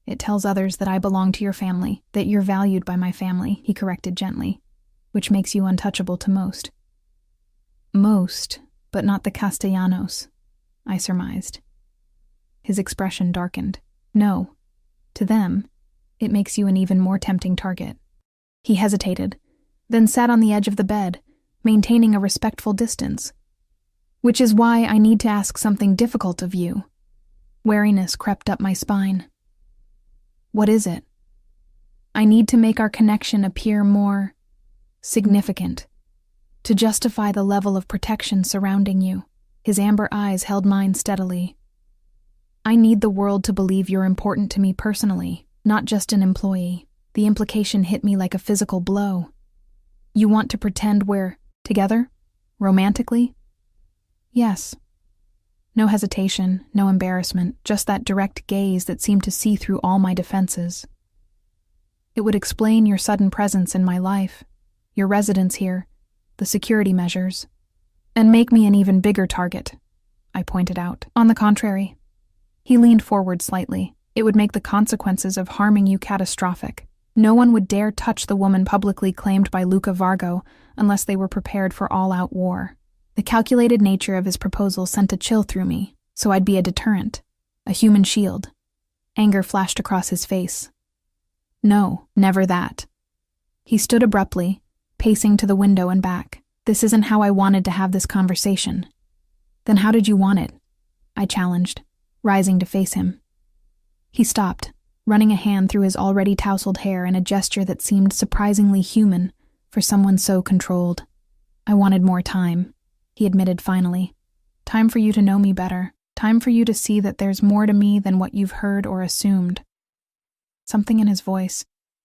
It tells others that I belong to your family, that you're valued by my family, he corrected gently, which makes you untouchable to most. Most, but not the Castellanos, I surmised. His expression darkened. No. To them, it makes you an even more tempting target. He hesitated, then sat on the edge of the bed, maintaining a respectful distance. Which is why I need to ask something difficult of you. Wariness crept up my spine. What is it? I need to make our connection appear more significant, to justify the level of protection surrounding you. His amber eyes held mine steadily. I need the world to believe you're important to me personally, not just an employee. The implication hit me like a physical blow. You want to pretend we're together? Romantically? Yes. No hesitation, no embarrassment, just that direct gaze that seemed to see through all my defenses. It would explain your sudden presence in my life, your residence here, the security measures, and make me an even bigger target, I pointed out. On the contrary. He leaned forward slightly. It would make the consequences of harming you catastrophic. No one would dare touch the woman publicly claimed by Luca Vargo unless they were prepared for all-out war. The calculated nature of his proposal sent a chill through me, so I'd be a deterrent, a human shield. Anger flashed across his face. No, never that. He stood abruptly, pacing to the window and back. This isn't how I wanted to have this conversation. Then how did you want it? I challenged, rising to face him. He stopped, running a hand through his already tousled hair in a gesture that seemed surprisingly human for someone so controlled. I wanted more time, he admitted finally. Time for you to know me better. Time for you to see that there's more to me than what you've heard or assumed. Something in his voice,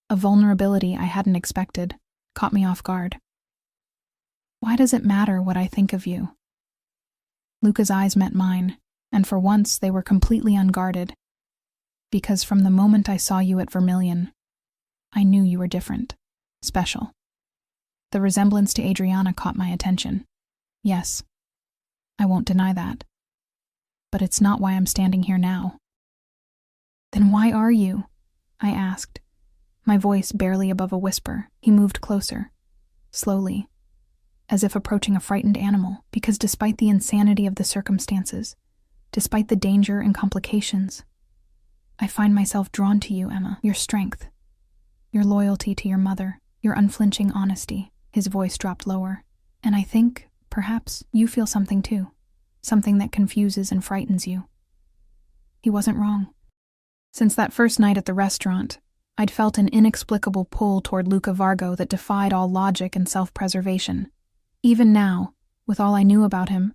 a vulnerability I hadn't expected, caught me off guard. Why does it matter what I think of you? Luca's eyes met mine, and for once they were completely unguarded. Because from the moment I saw you at Vermilion, I knew you were different, special. The resemblance to Adriana caught my attention. Yes, I won't deny that. But it's not why I'm standing here now. Then why are you? I asked, my voice barely above a whisper. He moved closer, slowly, as if approaching a frightened animal, because despite the insanity of the circumstances, despite the danger and complications, I find myself drawn to you, Emma, your strength, your loyalty to your mother, your unflinching honesty. His voice dropped lower, and I think, perhaps, you feel something too, something that confuses and frightens you. He wasn't wrong. Since that first night at the restaurant, I'd felt an inexplicable pull toward Luca Vargo that defied all logic and self-preservation. Even now, with all I knew about him,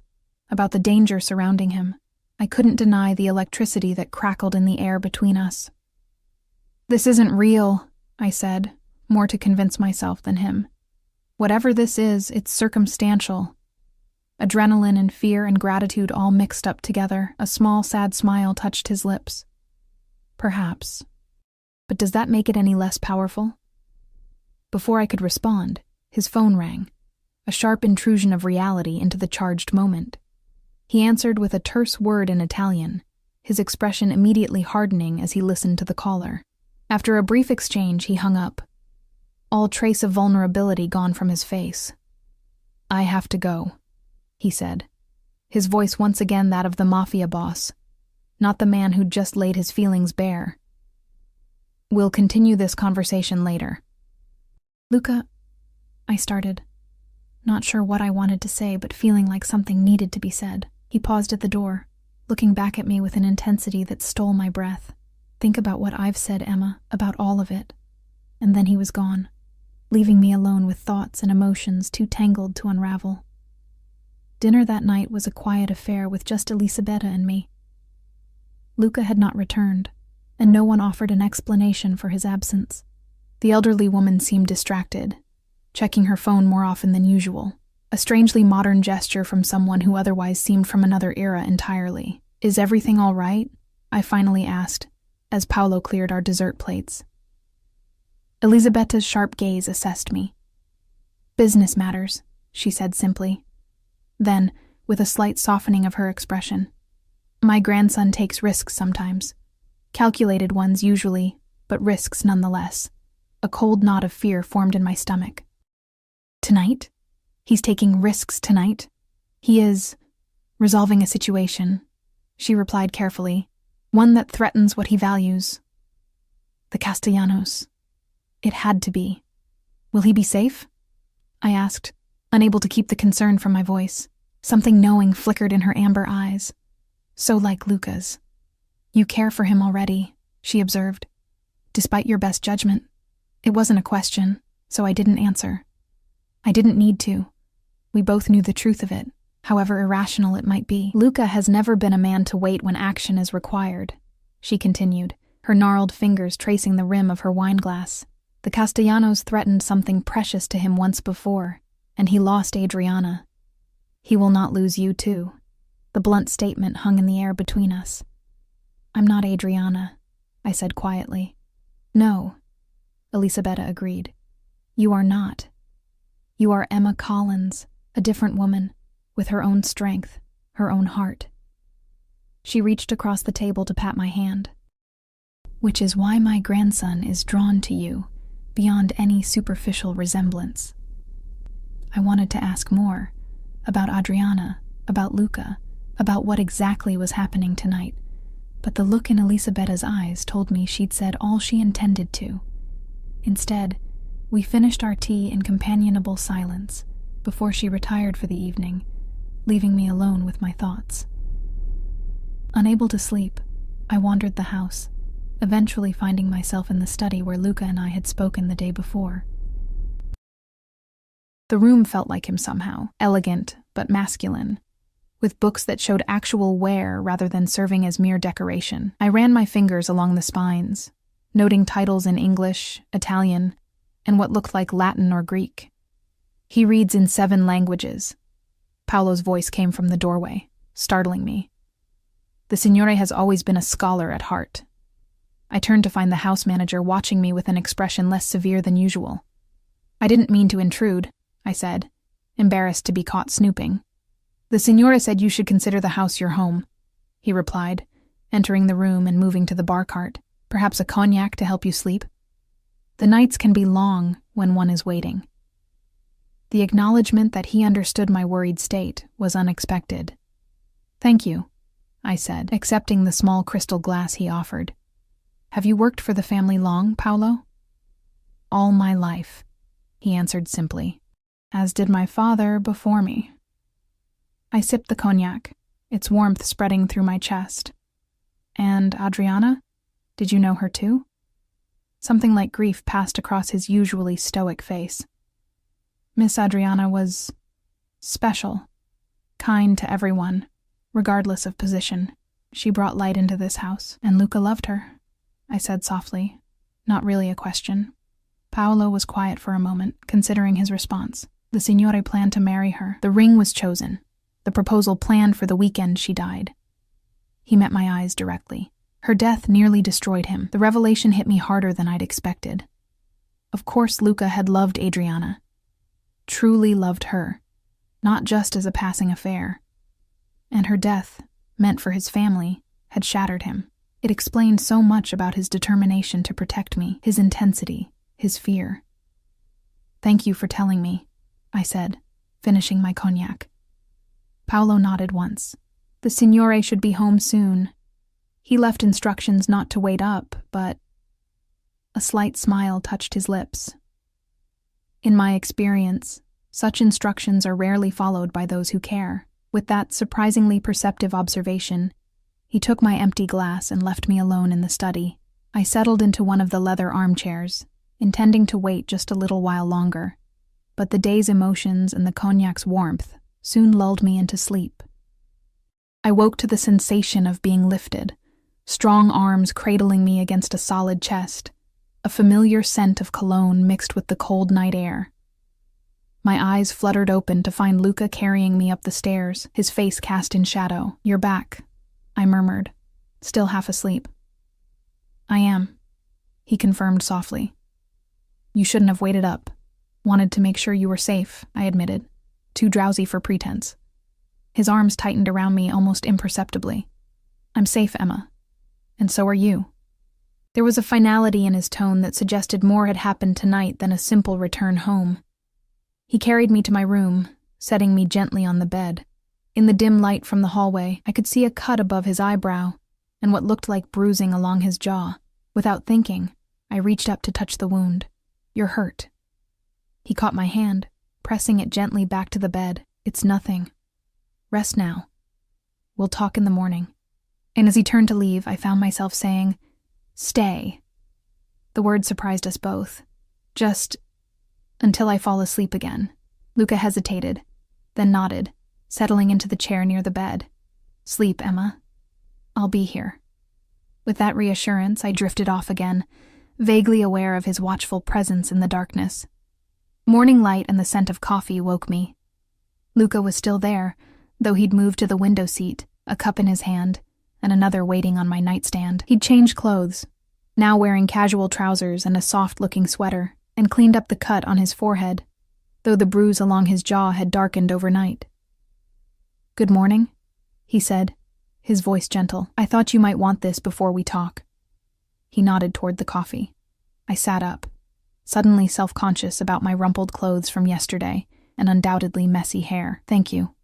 about the danger surrounding him, I couldn't deny the electricity that crackled in the air between us. This isn't real, I said, more to convince myself than him. Whatever this is, it's circumstantial. Adrenaline and fear and gratitude all mixed up together. A small, sad smile touched his lips. Perhaps. But does that make it any less powerful? Before I could respond, his phone rang, a sharp intrusion of reality into the charged moment. He answered with a terse word in Italian, his expression immediately hardening as he listened to the caller. After a brief exchange, he hung up, all trace of vulnerability gone from his face. I have to go, he said, his voice once again that of the Mafia boss, not the man who'd just laid his feelings bare. We'll continue this conversation later. Luca, I started, not sure what I wanted to say, but feeling like something needed to be said. He paused at the door, looking back at me with an intensity that stole my breath. Think about what I've said, Emma, about all of it. And then he was gone, leaving me alone with thoughts and emotions too tangled to unravel. Dinner that night was a quiet affair with just Elisabetta and me. Luca had not returned, and no one offered an explanation for his absence. The elderly woman seemed distracted, checking her phone more often than usual, a strangely modern gesture from someone who otherwise seemed from another era entirely. Is everything all right? I finally asked, as Paolo cleared our dessert plates. Elisabetta's sharp gaze assessed me. Business matters, she said simply. Then, with a slight softening of her expression, my grandson takes risks sometimes. Calculated ones usually, but risks nonetheless. A cold knot of fear formed in my stomach. Tonight? He's taking risks tonight? He is resolving a situation, she replied carefully, one that threatens what he values. The Castellanos. It had to be. Will he be safe? I asked, unable to keep the concern from my voice. Something knowing flickered in her amber eyes. So like Luca's. You care for him already, she observed. Despite your best judgment. It wasn't a question, so I didn't answer. I didn't need to. We both knew the truth of it, however irrational it might be. Luca has never been a man to wait when action is required, she continued, her gnarled fingers tracing the rim of her wineglass. The Castellanos threatened something precious to him once before, and he lost Adriana. He will not lose you too. The blunt statement hung in the air between us. I'm not Adriana, I said quietly. No, Elisabetta agreed. You are not. You are Emma Collins, a different woman, with her own strength, her own heart. She reached across the table to pat my hand. Which is why my grandson is drawn to you, beyond any superficial resemblance. I wanted to ask more, about Adriana, about Luca, about what exactly was happening tonight, but the look in Elisabetta's eyes told me she'd said all she intended to. Instead, we finished our tea in companionable silence before she retired for the evening, leaving me alone with my thoughts. Unable to sleep, I wandered the house, eventually finding myself in the study where Luca and I had spoken the day before. The room felt like him somehow, elegant but masculine, with books that showed actual wear rather than serving as mere decoration. I ran my fingers along the spines, noting titles in English, Italian, and what looked like Latin or Greek. He reads in 7 languages. Paolo's voice came from the doorway, startling me. The Signore has always been a scholar at heart. I turned to find the house manager watching me with an expression less severe than usual. I didn't mean to intrude, I said, embarrassed to be caught snooping. The Signore said you should consider the house your home, he replied, entering the room and moving to the bar cart. Perhaps a cognac to help you sleep? The nights can be long when one is waiting. The acknowledgement that he understood my worried state was unexpected. Thank you, I said, accepting the small crystal glass he offered. Have you worked for the family long, Paolo? All my life, he answered simply, as did my father before me. I sipped the cognac, its warmth spreading through my chest. And Adriana? Did you know her too? Something like grief passed across his usually stoic face. Miss Adriana was special, kind to everyone, regardless of position. She brought light into this house, and Luca loved her, I said softly, not really a question. Paolo was quiet for a moment, considering his response. The Signore planned to marry her. The ring was chosen. The proposal planned for the weekend she died. He met my eyes directly. Her death nearly destroyed him. The revelation hit me harder than I'd expected. Of course Luca had loved Adriana. Truly loved her, not just as a passing affair. And her death, meant for his family, had shattered him. It explained so much about his determination to protect me, his intensity, his fear. Thank you for telling me, I said, finishing my cognac. Paolo nodded once. The Signore should be home soon. He left instructions not to wait up, but... A slight smile touched his lips. In my experience, such instructions are rarely followed by those who care. With that surprisingly perceptive observation, he took my empty glass and left me alone in the study. I settled into one of the leather armchairs, intending to wait just a little while longer, but the day's emotions and the cognac's warmth soon lulled me into sleep. I woke to the sensation of being lifted, strong arms cradling me against a solid chest, a familiar scent of cologne mixed with the cold night air. My eyes fluttered open to find Luca carrying me up the stairs, his face cast in shadow. You're back, I murmured, still half asleep. I am, he confirmed softly. You shouldn't have waited up. Wanted to make sure you were safe, I admitted, too drowsy for pretense. His arms tightened around me almost imperceptibly. I'm safe, Emma. And so are you. There was a finality in his tone that suggested more had happened tonight than a simple return home. He carried me to my room, setting me gently on the bed. In the dim light from the hallway, I could see a cut above his eyebrow and what looked like bruising along his jaw. Without thinking, I reached up to touch the wound. You're hurt. He caught my hand, pressing it gently back to the bed. It's nothing. Rest now. We'll talk in the morning. And as he turned to leave, I found myself saying, Stay. The word surprised us both. Just until I fall asleep again. Luca hesitated, then nodded, settling into the chair near the bed. Sleep, Emma. I'll be here. With that reassurance, I drifted off again, vaguely aware of his watchful presence in the darkness. Morning light and the scent of coffee woke me. Luca was still there, though he'd moved to the window seat, a cup in his hand, and another waiting on my nightstand. He'd changed clothes, now wearing casual trousers and a soft-looking sweater, and cleaned up the cut on his forehead, though the bruise along his jaw had darkened overnight. "Good morning," he said, his voice gentle. "I thought you might want this before we talk." He nodded toward the coffee. I sat up, suddenly self-conscious about my rumpled clothes from yesterday and undoubtedly messy hair. "Thank you,"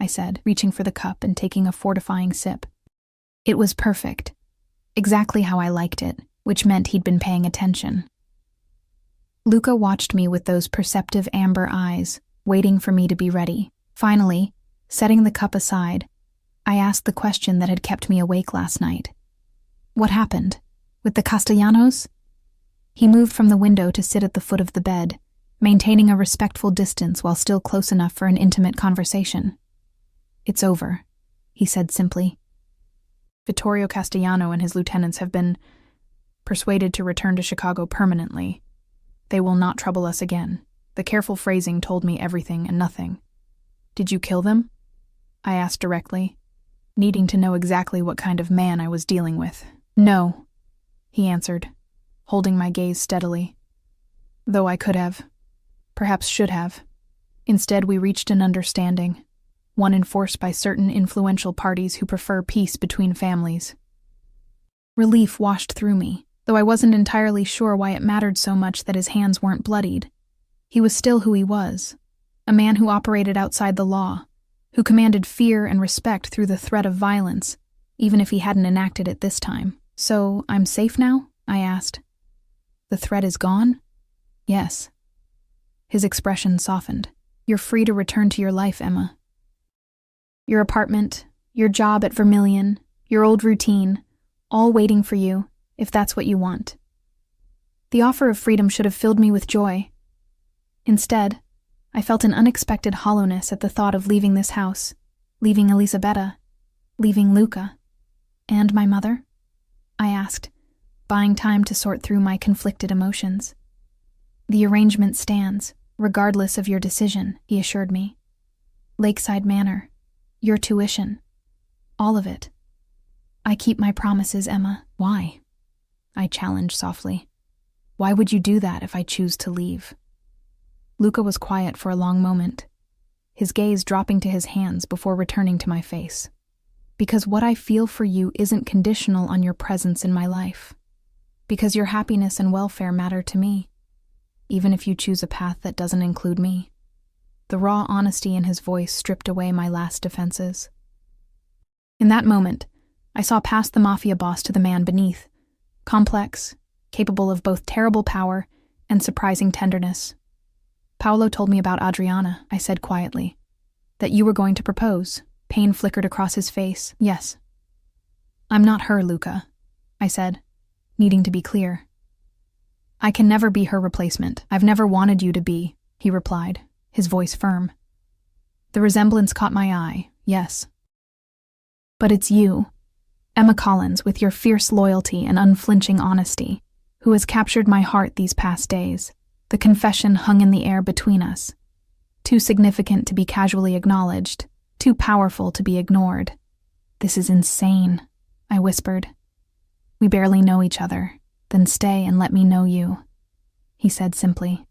I said, reaching for the cup and taking a fortifying sip. It was perfect, exactly how I liked it, which meant he'd been paying attention. Luca watched me with those perceptive amber eyes, waiting for me to be ready. Finally, setting the cup aside, I asked the question that had kept me awake last night. "What happened? With the Castellanos?" He moved from the window to sit at the foot of the bed, maintaining a respectful distance while still close enough for an intimate conversation. "It's over," he said simply. "Vittorio Castellano and his lieutenants have been persuaded to return to Chicago permanently. They will not trouble us again." The careful phrasing told me everything and nothing. "Did you kill them?" I asked directly, needing to know exactly what kind of man I was dealing with. "No," he answered, holding my gaze steadily. "Though I could have, perhaps should have. Instead, we reached an understanding, one enforced by certain influential parties who prefer peace between families." Relief washed through me, though I wasn't entirely sure why it mattered so much that his hands weren't bloodied. He was still who he was, a man who operated outside the law, who commanded fear and respect through the threat of violence, even if he hadn't enacted it this time. "So, I'm safe now?" I asked. "The threat is gone?" "Yes." His expression softened. "You're free to return to your life, Emma. Your apartment, your job at Vermilion, your old routine, all waiting for you, if that's what you want." The offer of freedom should have filled me with joy. Instead, I felt an unexpected hollowness at the thought of leaving this house, leaving Elisabetta, leaving Luca. "And my mother?" I asked, buying time to sort through my conflicted emotions. "The arrangement stands, regardless of your decision," he assured me. "Lakeside Manor, your tuition, all of it. I keep my promises, Emma." "Why?" I challenged softly. "Why would you do that if I choose to leave?" Luca was quiet for a long moment, his gaze dropping to his hands before returning to my face. "Because what I feel for you isn't conditional on your presence in my life. Because your happiness and welfare matter to me, even if you choose a path that doesn't include me." The raw honesty in his voice stripped away my last defenses. In that moment, I saw past the Mafia boss to the man beneath, complex, capable of both terrible power and surprising tenderness. "Paolo told me about Adriana," I said quietly. "That you were going to propose." Pain flickered across his face. "Yes." "I'm not her, Luca," I said, needing to be clear. "I can never be her replacement. I've never wanted you to be," he replied, his voice firm. The resemblance caught my eye, yes. "But it's you, Emma Collins, with your fierce loyalty and unflinching honesty, who has captured my heart these past days." The confession hung in the air between us, too significant to be casually acknowledged, too powerful to be ignored. "This is insane," I whispered. "We barely know each other, then stay and let me know you," he said simply.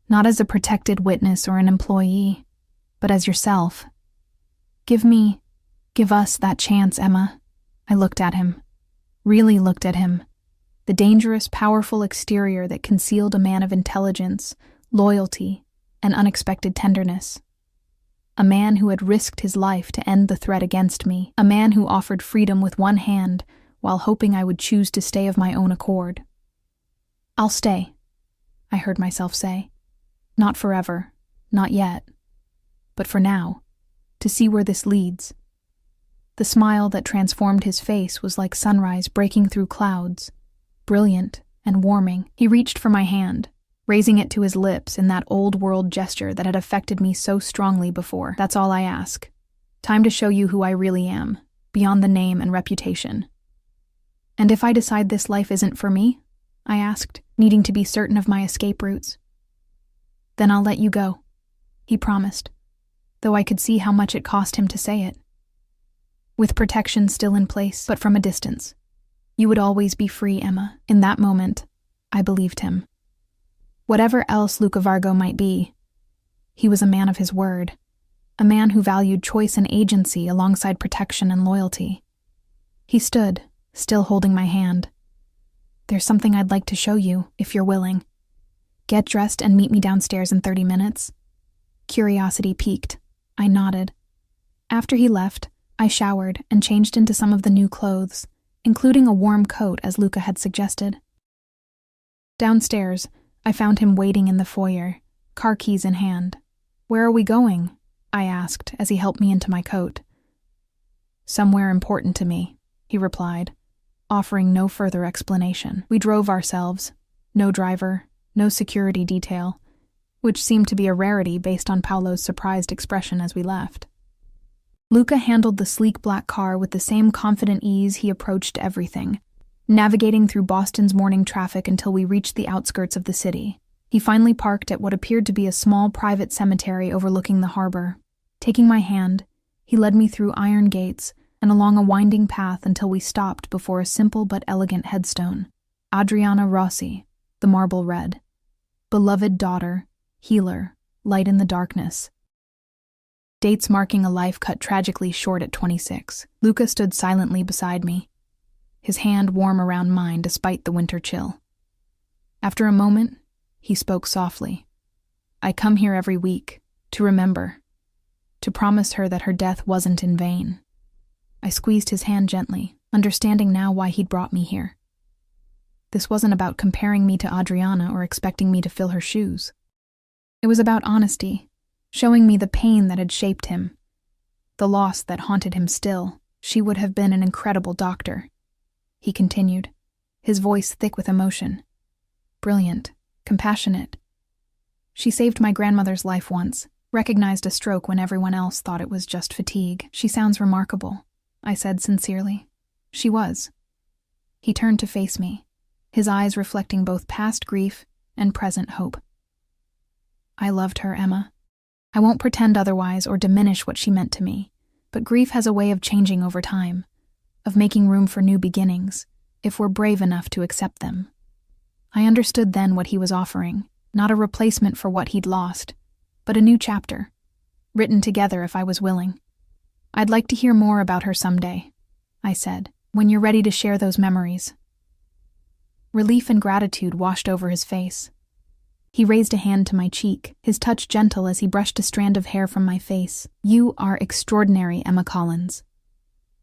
"Not as a protected witness or an employee, but as yourself. Give us that chance, Emma." I looked at him, really looked at him. The dangerous, powerful exterior that concealed a man of intelligence, loyalty, and unexpected tenderness. A man who had risked his life to end the threat against me. A man who offered freedom with one hand while hoping I would choose to stay of my own accord. "I'll stay," I heard myself say. "Not forever, not yet. But for now, to see where this leads." The smile that transformed his face was like sunrise breaking through clouds, brilliant, and warming. He reached for my hand, raising it to his lips in that old-world gesture that had affected me so strongly before. "That's all I ask. Time to show you who I really am, beyond the name and reputation." "And if I decide this life isn't for me?" I asked, needing to be certain of my escape routes. "Then I'll let you go," he promised, though I could see how much it cost him to say it. "With protection still in place, but from a distance. You would always be free, Emma." In that moment, I believed him. Whatever else Luca Vargo might be, he was a man of his word, a man who valued choice and agency alongside protection and loyalty. He stood, still holding my hand. "There's something I'd like to show you, if you're willing. Get dressed and meet me downstairs in 30 minutes. Curiosity piqued. I nodded. After he left, I showered and changed into some of the new clothes, including a warm coat as Luca had suggested. Downstairs, I found him waiting in the foyer, car keys in hand. "Where are we going?" I asked as he helped me into my coat. "Somewhere important to me," he replied, offering no further explanation. We drove ourselves, no driver, no security detail, which seemed to be a rarity based on Paolo's surprised expression as we left. Luca handled the sleek black car with the same confident ease he approached everything, navigating through Boston's morning traffic until we reached the outskirts of the city. He finally parked at what appeared to be a small private cemetery overlooking the harbor. Taking my hand, he led me through iron gates and along a winding path until we stopped before a simple but elegant headstone. Adriana Rossi, the marble red. Beloved daughter, healer, light in the darkness. Dates marking a life cut tragically short at 26. Luca stood silently beside me, his hand warm around mine despite the winter chill. After a moment, he spoke softly. "I come here every week, to remember, to promise her that her death wasn't in vain." I squeezed his hand gently, understanding now why he'd brought me here. This wasn't about comparing me to Adriana or expecting me to fill her shoes. It was about honesty, showing me the pain that had shaped him, the loss that haunted him still. "She would have been an incredible doctor," he continued, his voice thick with emotion. "Brilliant, compassionate. She saved my grandmother's life once, recognized a stroke when everyone else thought it was just fatigue. She sounds remarkable," I said sincerely. "She was." He turned to face me, his eyes reflecting both past grief and present hope. "I loved her, Emma. I won't pretend otherwise or diminish what she meant to me, but grief has a way of changing over time, of making room for new beginnings, if we're brave enough to accept them." I understood then what he was offering, not a replacement for what he'd lost, but a new chapter, written together if I was willing. "I'd like to hear more about her someday," I said, "when you're ready to share those memories." Relief and gratitude washed over his face. He raised a hand to my cheek, his touch gentle as he brushed a strand of hair from my face. "You are extraordinary, Emma Collins."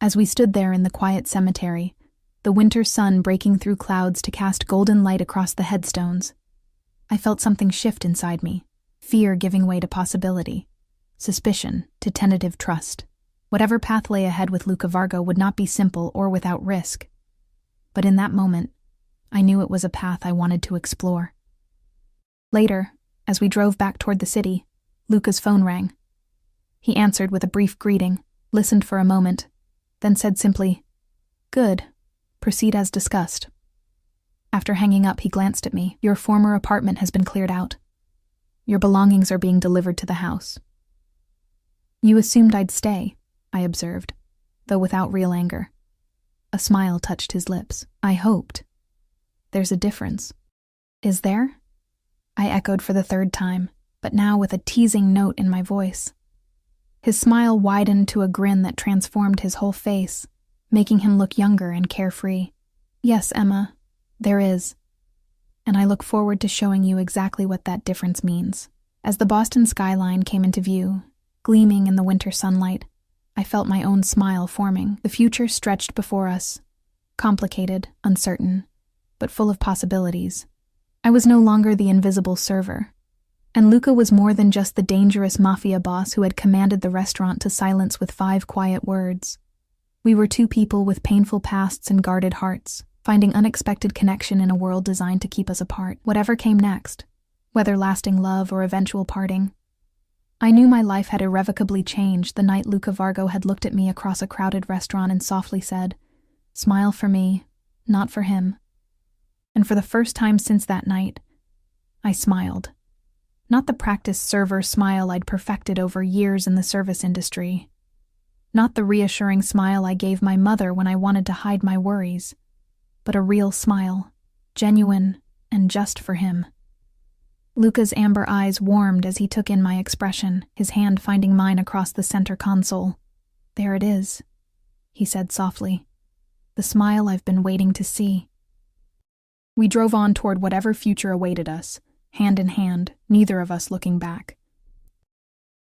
As we stood there in the quiet cemetery, the winter sun breaking through clouds to cast golden light across the headstones, I felt something shift inside me, fear giving way to possibility, suspicion to tentative trust. Whatever path lay ahead with Luca Vargo would not be simple or without risk. But in that moment, I knew it was a path I wanted to explore. Later, as we drove back toward the city, Luca's phone rang. He answered with a brief greeting, listened for a moment, then said simply, "Good. Proceed as discussed." After hanging up, he glanced at me. "Your former apartment has been cleared out. Your belongings are being delivered to the house." "You assumed I'd stay," I observed, though without real anger. A smile touched his lips. "I hoped. There's a difference." "Is there?" I echoed for the third time, but now with a teasing note in my voice. His smile widened to a grin that transformed his whole face, making him look younger and carefree. "Yes, Emma, there is. And I look forward to showing you exactly what that difference means." As the Boston skyline came into view, gleaming in the winter sunlight, I felt my own smile forming. The future stretched before us, complicated, uncertain, but full of possibilities. I was no longer the invisible server, and Luca was more than just the dangerous Mafia boss who had commanded the restaurant to silence with 5 quiet words. We were 2 people with painful pasts and guarded hearts, finding unexpected connection in a world designed to keep us apart, whatever came next, whether lasting love or eventual parting. I knew my life had irrevocably changed the night Luca Vargo had looked at me across a crowded restaurant and softly said, "Smile for me, not for him." And for the first time since that night, I smiled. Not the practiced server smile I'd perfected over years in the service industry. Not the reassuring smile I gave my mother when I wanted to hide my worries, but a real smile, genuine and just for him. Luca's amber eyes warmed as he took in my expression, his hand finding mine across the center console. "There it is," he said softly. "The smile I've been waiting to see." We drove on toward whatever future awaited us, hand in hand, neither of us looking back.